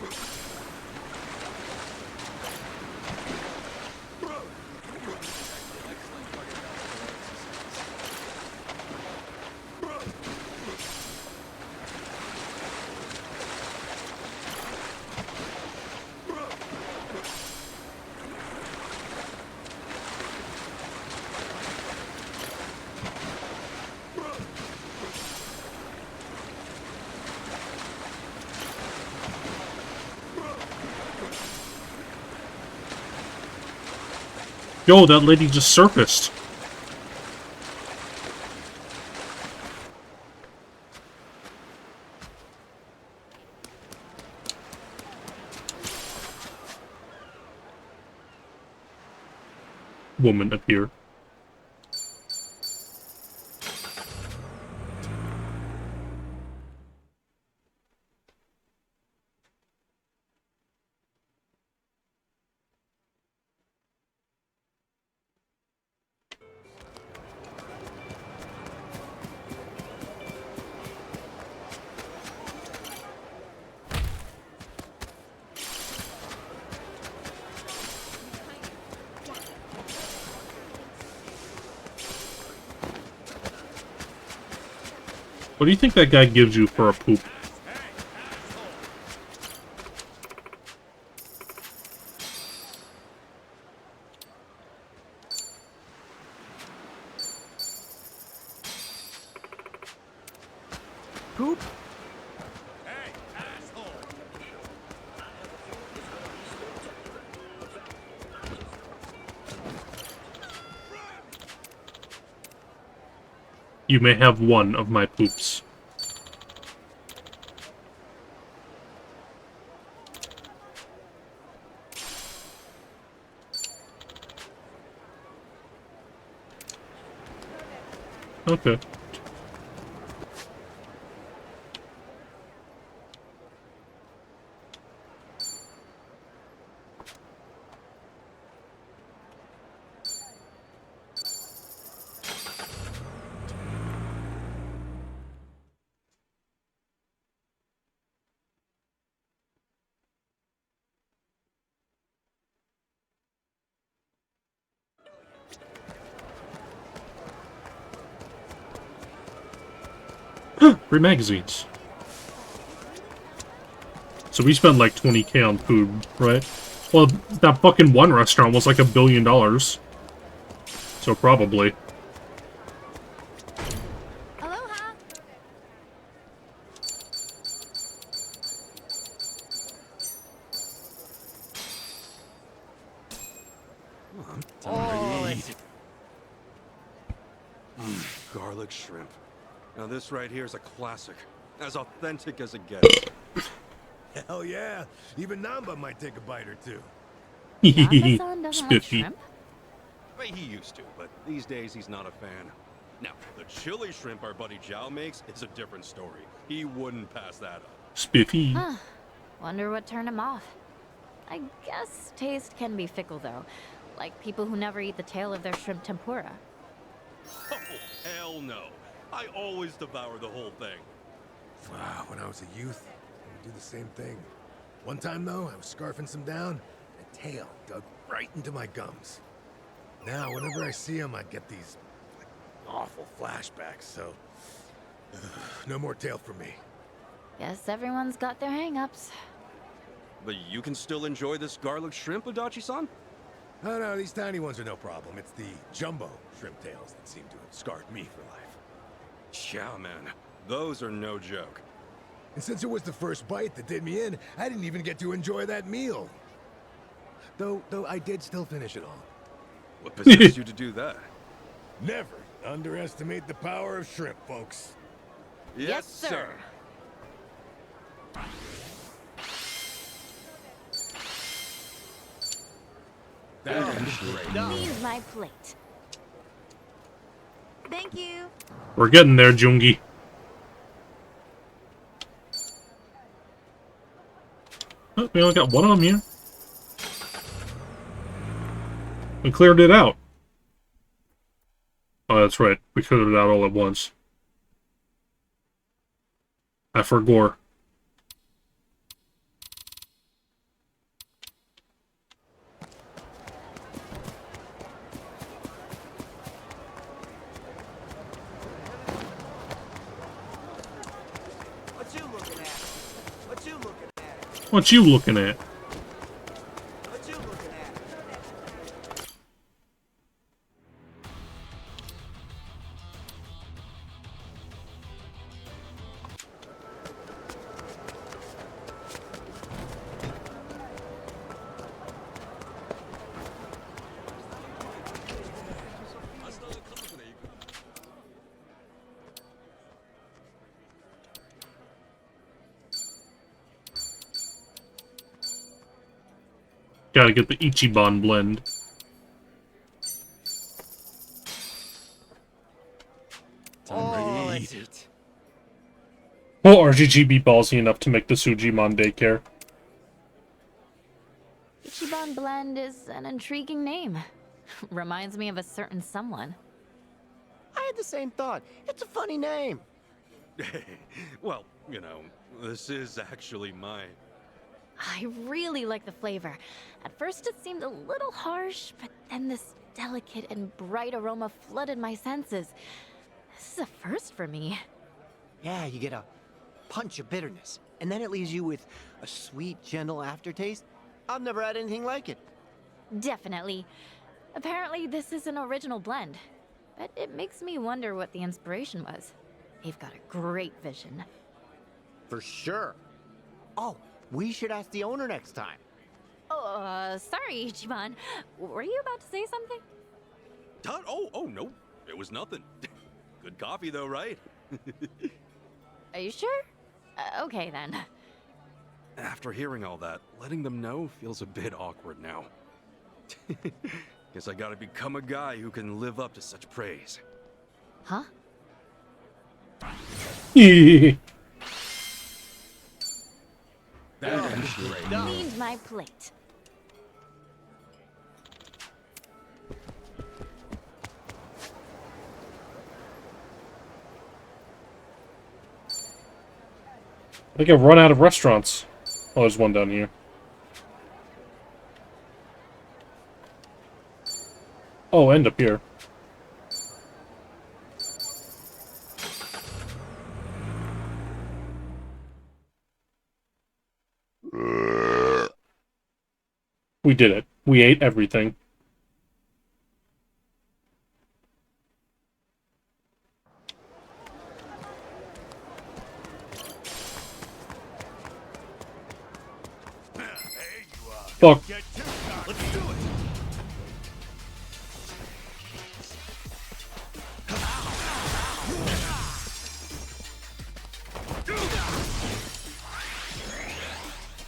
S1: Yo, that lady just surfaced. Woman appear. What do you think that guy gives you for a poop?
S6: Poop?
S2: Hey, asshole!
S1: You may have one of my poops. Okay. Free magazines. So we spent like 20K on food, right? Well, that fucking one restaurant was like $1 billion. So probably.
S5: Aloha!
S2: Garlic shrimp. Now this right here is a classic. As authentic as it gets.
S3: Hell yeah. Even Namba might take a bite or two.
S5: Namba-san doesn't like
S1: Spiffy.
S5: shrimp?
S2: Well, he used to, but these days he's not a fan. Now, the chili shrimp our buddy Zhao makes is a different story. He wouldn't pass that up.
S1: Spiffy.
S5: Huh. Wonder what turned him off. I guess taste can be fickle, though. Like people who never eat the tail of their shrimp tempura.
S2: Oh, hell no. I always devour the whole thing.
S3: Wow, when I was a youth, I would do the same thing. One time, though, I was scarfing some down, and a tail dug right into my gums. Now, whenever I see them, I get these like, awful flashbacks, so... no more tail for me.
S5: Guess everyone's got their hang-ups.
S2: But you can still enjoy this garlic shrimp, Adachi-san?
S3: Oh, no, these tiny ones are no problem. It's the jumbo shrimp tails that seem to have scarred me for life.
S2: Yeah, man. Those are no joke.
S3: And since it was the first bite that did me in, I didn't even get to enjoy that meal. Though I did still finish it all.
S2: What possessed you to do that?
S3: Never. underestimate the power of shrimp, folks.
S6: Yes, sir.
S5: Leave my plate. Thank you.
S1: We're getting there, Jungi. Oh, we only got one of them here. We cleared it out. Oh, that's right. We cleared it out all at once. I forgot.
S6: What you looking at? What you looking at?
S1: What you looking at?
S6: What you looking at?
S1: Gotta get the Ichiban blend.
S6: Oh, let's eat.
S1: Will RGG be ballsy enough to make the Sujimon daycare?
S5: Ichiban Blend is an intriguing name. Reminds me of a certain someone.
S6: I had the same thought. It's a funny name.
S2: Well, you know, this is actually mine.
S5: I really like the flavor. At first it seemed a little harsh, but then this delicate and bright aroma flooded my senses. This is a first for me.
S6: Yeah, you get a punch of bitterness, and then it leaves you with a sweet, gentle aftertaste. I've never had anything like it.
S5: Definitely. Apparently this is an original blend, but it makes me wonder what the inspiration was. They've got a great vision.
S6: For sure. Oh, we should ask the owner next time.
S5: Oh, sorry, Ichiban. Were you about to say something?
S2: Todd? Oh, no. It was nothing. Good coffee, though, right?
S5: Are you sure? Okay, then.
S2: After hearing all that, letting them know feels a bit awkward now. Guess I gotta become a guy who can live up to such praise.
S5: Huh?
S1: Hehehe.
S5: Leave my plate.
S1: I think I've run out of restaurants. Oh, there's one down here. Oh, and up here. We did it. We ate everything. Fuck.
S3: Let's do it.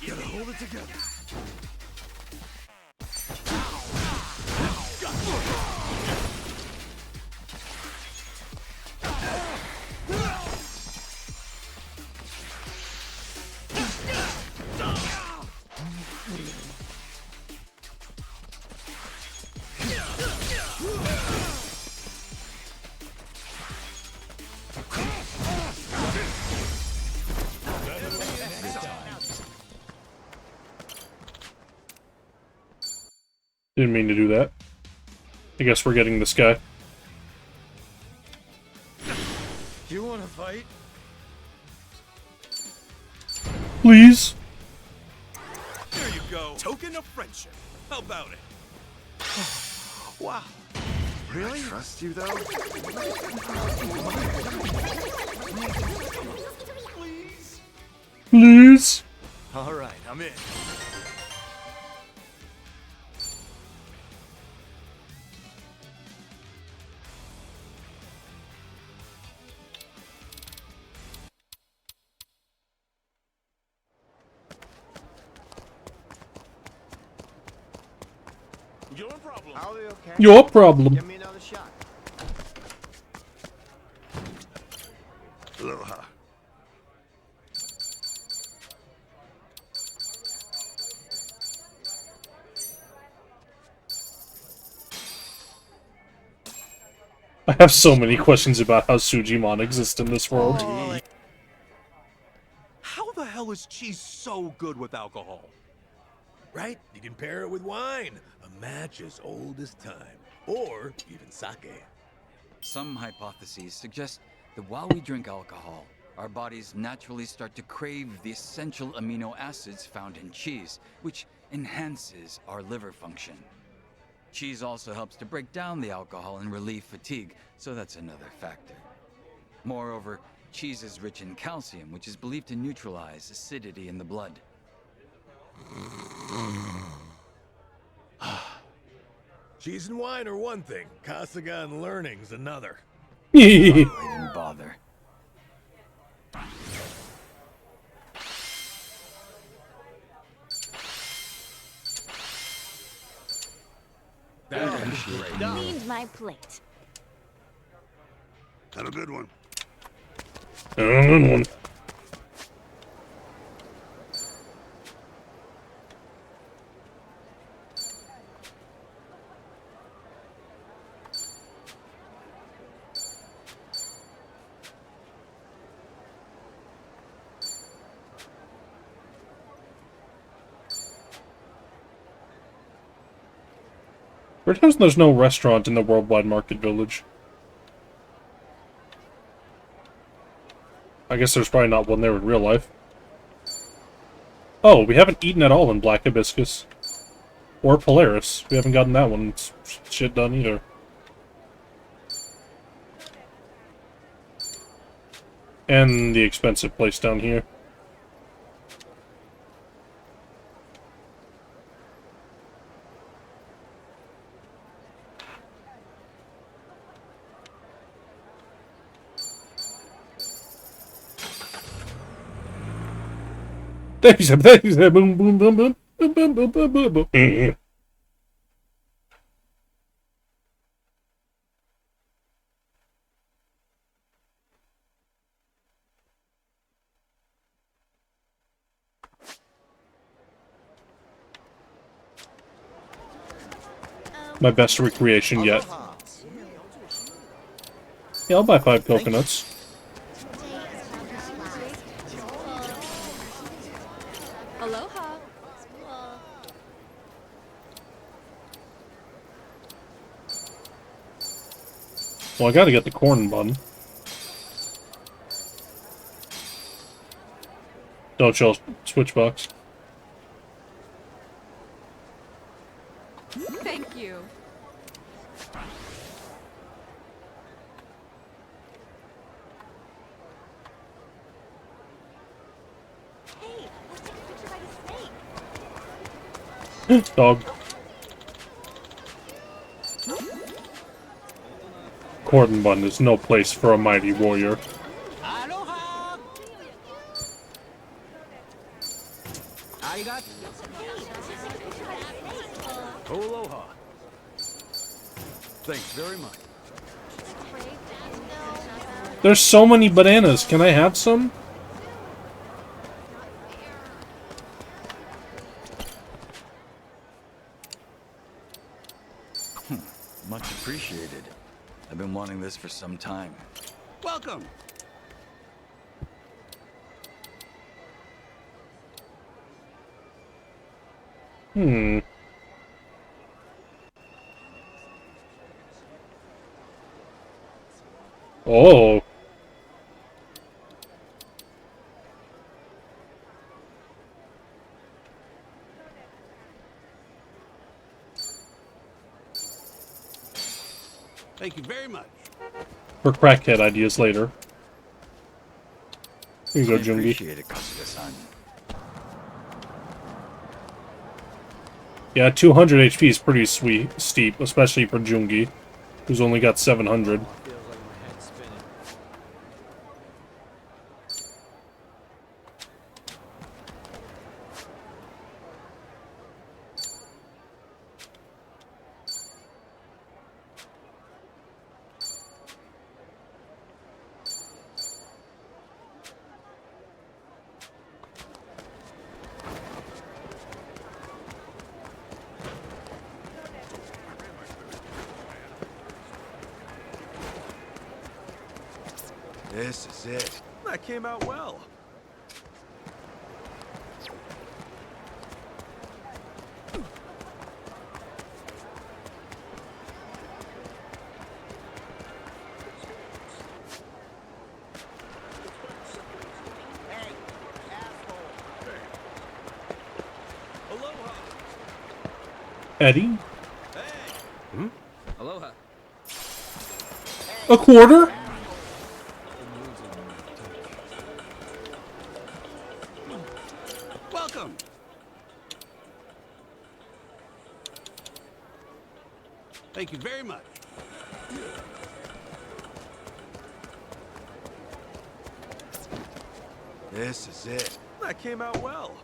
S3: You gotta hold it together.
S1: Didn't mean to do that. I guess we're getting this guy.
S6: You want to fight?
S1: Please?
S2: There you go. Token of friendship. How about it?
S6: Wow. Really?
S3: Trust you, though?
S2: Please?
S1: Please?
S3: All right, I'm in.
S2: Your problem.
S6: I'll be okay.
S1: Your problem.
S6: Give me another shot.
S3: Aloha.
S1: I have so many questions about how Sujimon exists in this world.
S2: How the hell is cheese so good with alcohol?
S3: Right? You can pair it with wine. A match as old as time. Or even sake.
S4: Some hypotheses suggest that while we drink alcohol, our bodies naturally start to crave the essential amino acids found in cheese, which enhances our liver function. Cheese also helps to break down the alcohol and relieve fatigue, so that's another factor. Moreover, cheese is rich in calcium, which is believed to neutralize acidity in the blood.
S3: Cheese and wine are one thing. Kasuga learning's another.
S4: Why even bother?
S5: Cleaned my plate.
S3: Have a good one.
S1: Weird how there's no restaurant in the Worldwide Market Village. I guess there's probably not one there in real life. Oh, we haven't eaten at all in Black Hibiscus. Or Polaris. We haven't gotten that one shit done either. And the expensive place down here. Boom, boom, boom, boom, boom, boom, boom, boom, boom, boom. My best recreation yet. Yeah, I'll buy 5 coconuts.
S5: Aloha.
S1: Well, I gotta get the corn bun. Don't chill, Switchbox.
S5: Thank you. Hey, let's take a picture by the snake.
S1: Dog. Cordon bun is no place for a mighty warrior.
S7: Aloha! Arigato.
S2: Aloha. Thanks very much.
S1: There's so many bananas. Can I have some?
S4: Much appreciated. I've been wanting this for some time.
S7: Welcome.
S1: Hmm. Oh.
S7: Thank you very much.
S1: For crackhead ideas later. Here you go,
S4: I
S1: Jungi.
S4: appreciate it, Kasuga-san.
S1: Yeah, 200 HP is pretty steep, especially for Jungi, who's only got 700.
S3: This is it.
S2: That came out well.
S6: Hey, asshole.
S2: Aloha.
S1: Eddie?
S7: Aloha.
S1: A quarter?
S7: Welcome. Thank you very much.
S3: This is it.
S2: That came out well.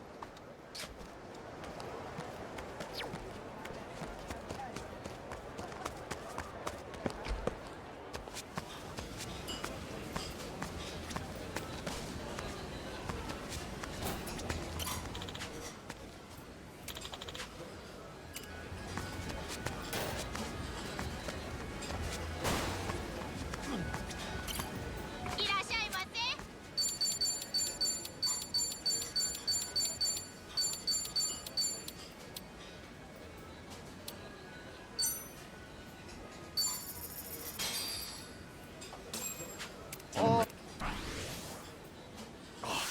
S2: Oh,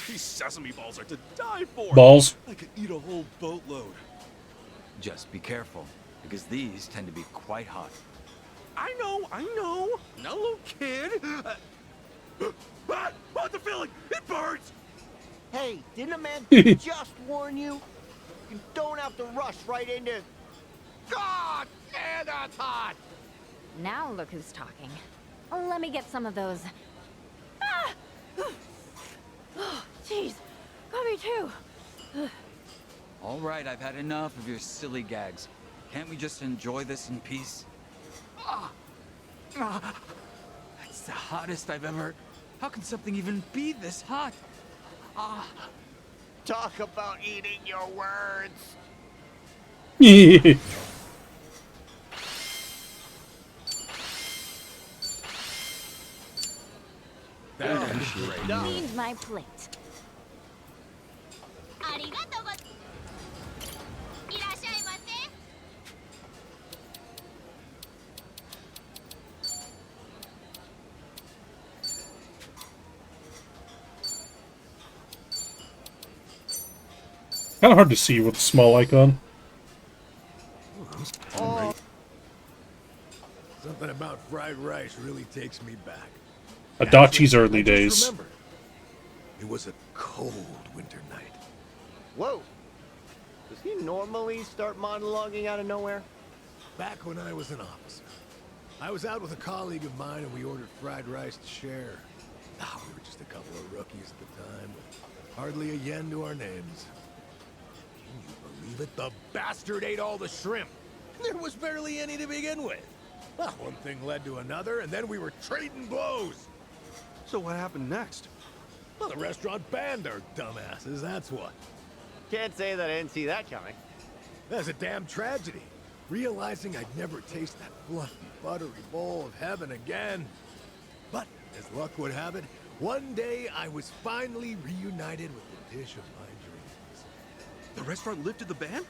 S2: these sesame balls are to die for.
S1: Balls.
S2: I could eat a whole boatload.
S4: Just be careful, because these tend to be quite hot.
S2: I know. No little kid. What the feeling? It burns.
S6: Hey, didn't a man just warn you? You don't have to rush right into. God, damn, that's hot!
S5: Now look who's talking. Let me get some of those. Ah! Jeez, got me too.
S4: All right, I've had enough of your silly gags. Can't we just enjoy this in peace? That's the hottest I've ever... How can something even be this hot?
S6: Talk about eating your words.
S5: Need my plate.
S1: Kind of hard to see with a small icon.
S3: Something about fried rice really takes me back.
S1: Adachi's
S3: I
S1: early
S3: just
S1: days.
S3: remembered. It was a cold winter night.
S6: Whoa. Does he normally start monologuing out of nowhere?
S3: Back when I was an officer, I was out with a colleague of mine and we ordered fried rice to share. We were just a couple of rookies at the time, with hardly a yen to our names. Can you believe it? The bastard ate all the shrimp. There was barely any to begin with. Well, one thing led to another, and then we were trading blows.
S2: So what happened next?
S3: Well, the restaurant banned our dumbasses, that's what.
S6: Can't say that I didn't see that coming.
S3: That's a damn tragedy. Realizing I'd never taste that fluffy, buttery bowl of heaven again. But, as luck would have it, one day I was finally reunited with the dish of my dreams.
S2: The restaurant lifted the ban?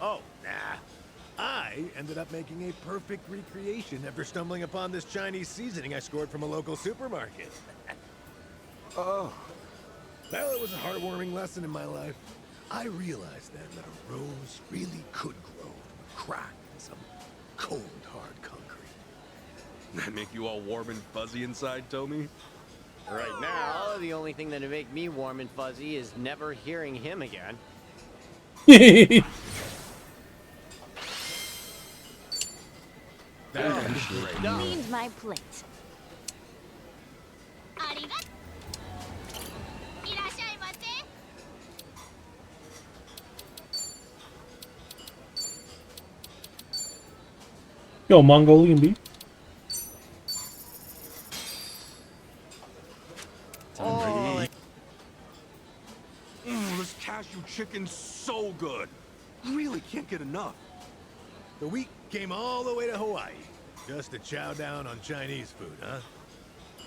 S3: Oh, nah. I ended up making a perfect recreation after stumbling upon this Chinese seasoning I scored from a local supermarket.
S2: Oh.
S3: Well, it was a heartwarming lesson in my life. I realized then that a rose really could grow from a crack in some cold, hard concrete.
S2: That make you all warm and fuzzy inside, Tommy?
S6: Right now, the only thing that'd make me warm and fuzzy is never hearing him again.
S5: Need my plate.
S1: Yo, Mongolian beef.
S6: Oh,
S2: This cashew chicken's so good. Really can't get enough.
S3: The week came all the way to Hawaii, just to chow down on Chinese food, huh?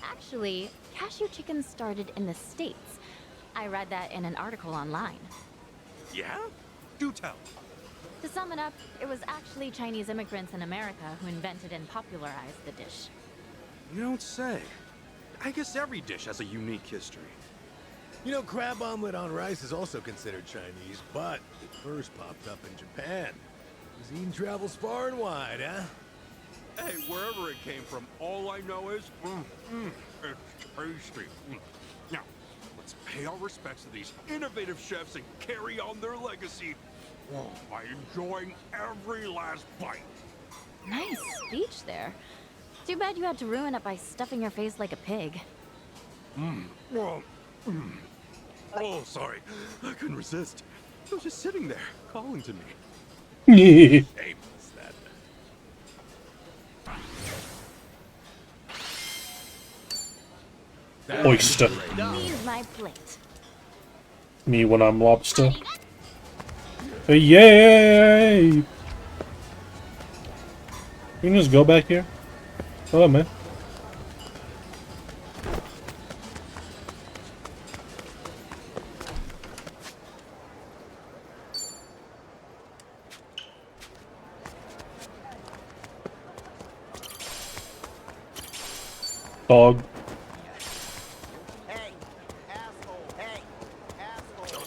S5: Actually, cashew chicken started in the States. I read that in an article online.
S2: Yeah? Do tell.
S5: To sum it up, it was actually Chinese immigrants in America who invented and popularized the dish.
S2: You don't say. I guess every dish has a unique history.
S3: You know, crab omelet on rice is also considered Chinese, but it first popped up in Japan. Cuisine travels far and wide, huh?
S2: Hey, wherever it came from, all I know is, it's tasty. Now, let's pay our respects to these innovative chefs and carry on their legacy by enjoying every last bite.
S5: Nice speech there. Too bad you had to ruin it by stuffing your face like a pig.
S2: Oh, sorry. I couldn't resist. It was just sitting there, calling to me.
S3: Shameless, that.
S1: Oyster.
S5: Leave my plate.
S1: Me when I'm lobster. Hey, yay! You can just go back here. Oh, man. Dog.
S6: Hey, asshole, hey, asshole.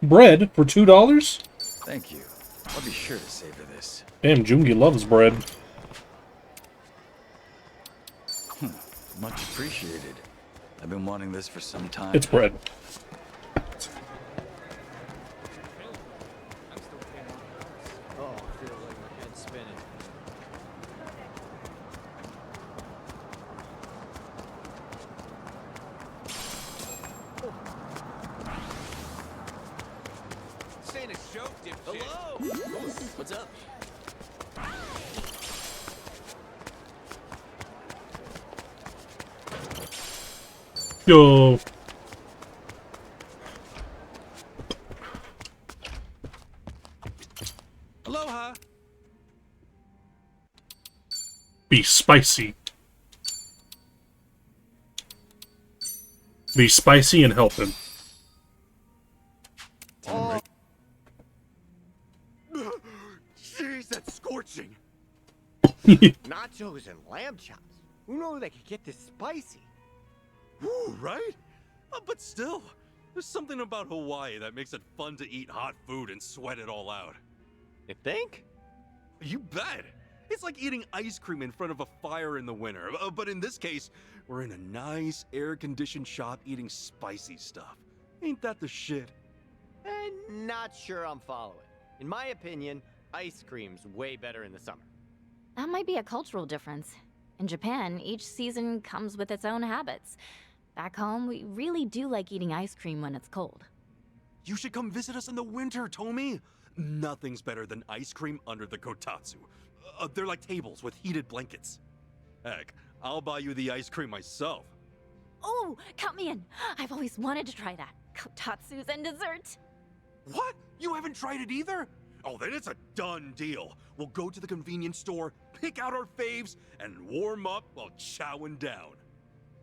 S1: Bread for $2?
S4: Thank you. I'll be sure to savor this.
S1: Damn, Jungi loves bread.
S4: Much appreciated. I've been wanting this for some time.
S1: It's bread.
S6: Oh, I feel like my head's spinning.
S7: This ain't a show, dipshit.
S6: Hello! What's up?
S1: Yo.
S2: Aloha!
S1: Be spicy. Be spicy and help him.
S2: Jeez, that's scorching!
S6: Nachos and lamb chops. Who knew they could get this spicy?
S2: Ooh, right? But still, there's something about Hawaii that makes it fun to eat hot food and sweat it all out.
S6: You think?
S2: You bet! It's like eating ice cream in front of a fire in the winter. But in this case, we're in a nice, air-conditioned shop eating spicy stuff. Ain't that the shit?
S6: Not sure I'm following. In my opinion, ice cream's way better in the summer.
S5: That might be a cultural difference. In Japan, each season comes with its own habits. Back home, we really do like eating ice cream when it's cold.
S2: You should come visit us in the winter, Tomi! Nothing's better than ice cream under the kotatsu. They're like tables with heated blankets. Heck, I'll buy you the ice cream myself.
S5: Oh, count me in! I've always wanted to try that. Kotatsus and dessert.
S2: What? You haven't tried it either? Oh, then it's a done deal. We'll go to the convenience store, pick out our faves, and warm up while chowing down.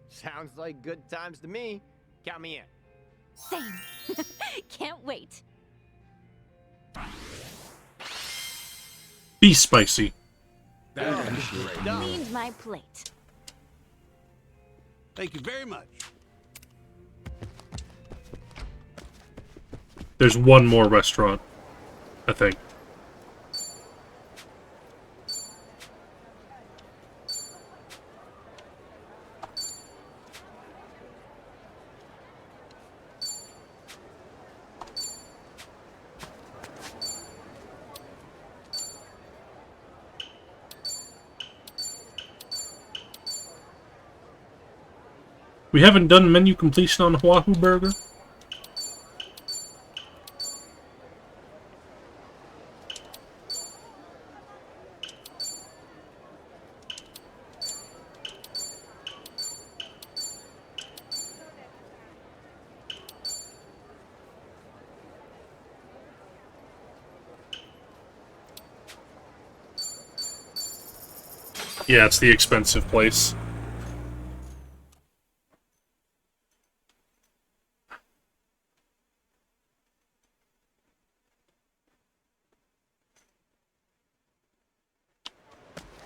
S6: Sounds like good times to me. Count me in.
S5: Same. Can't wait.
S1: Be spicy.
S5: Leave my plate.
S7: Thank you very much.
S1: There's one more restaurant, I think. We haven't done menu completion on Wahoo Burger. Yeah, it's the expensive place.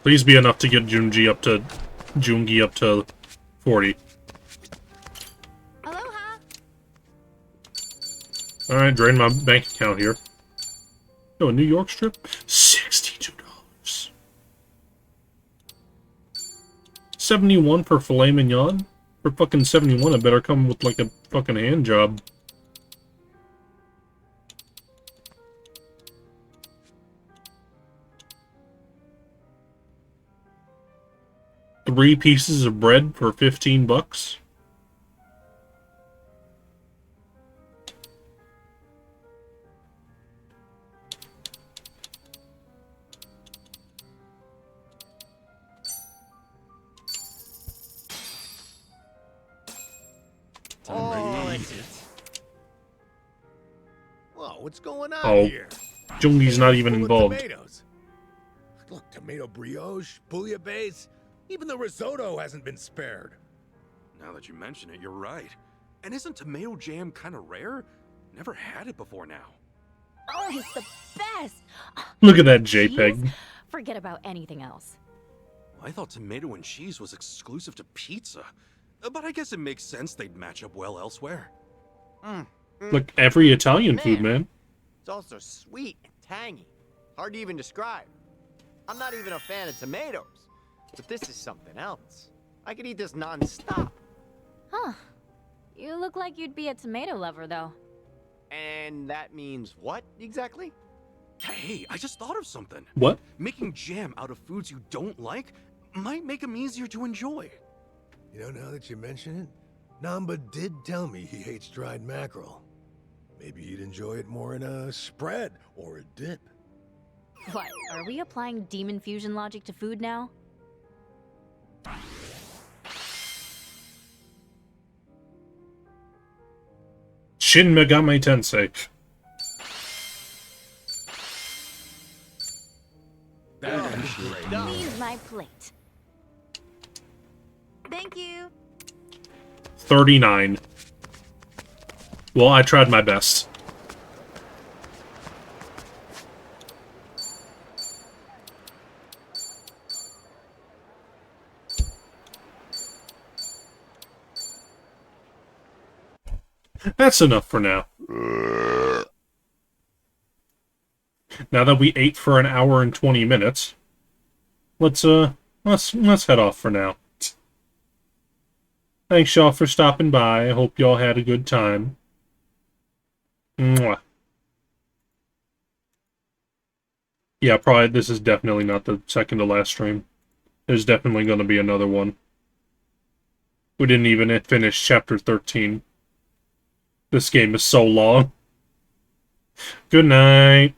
S1: Please be enough to get Jungi up to 40.
S5: Aloha!
S1: Alright, drain my bank account here. Oh, a New York strip? $62. 71 for filet mignon? For fucking 71, it better come with like a fucking hand job. Three pieces of bread for 15 bucks?
S3: Whoa, what's going on
S1: Oh,
S3: here?
S1: Jungi's not even
S3: Full of
S1: involved.
S3: Tomatoes. Look, tomato brioche, bouillabaisse, even the risotto hasn't been spared.
S2: Now that you mention it, you're right. And isn't tomato jam kind of rare? Never had it before now.
S5: Oh, it's the best!
S1: Look at that
S5: Cheese?
S1: JPEG.
S5: Forget about anything else.
S2: I thought tomato and cheese was exclusive to pizza. But I guess it makes sense they'd match up well elsewhere.
S1: Look, every Italian food, man.
S6: It's also sweet and tangy. Hard to even describe. I'm not even a fan of tomatoes, but this is something else. I could eat this non-stop.
S5: Huh. You look like you'd be a tomato lover, though.
S6: And that means what, exactly?
S2: Hey, I just thought of something.
S1: What?
S2: Making jam out of foods you don't like might make them easier to enjoy.
S3: You know, now that you mention it, Namba did tell me he hates dried mackerel. Maybe he'd enjoy it more in a spread or a dip.
S5: What, are we applying demon fusion logic to food now?
S1: Shin Megami Tensei.
S5: Leave my plate. Thank you.
S1: 39. Well, I tried my best. That's enough for now. Now that we ate for an hour and 20 minutes, let's head off for now. Thanks y'all for stopping by. I hope y'all had a good time. Mwah. Yeah, probably this is definitely not the second to last stream. There's definitely going to be another one. We didn't even finish chapter 13. This game is so long. Good night.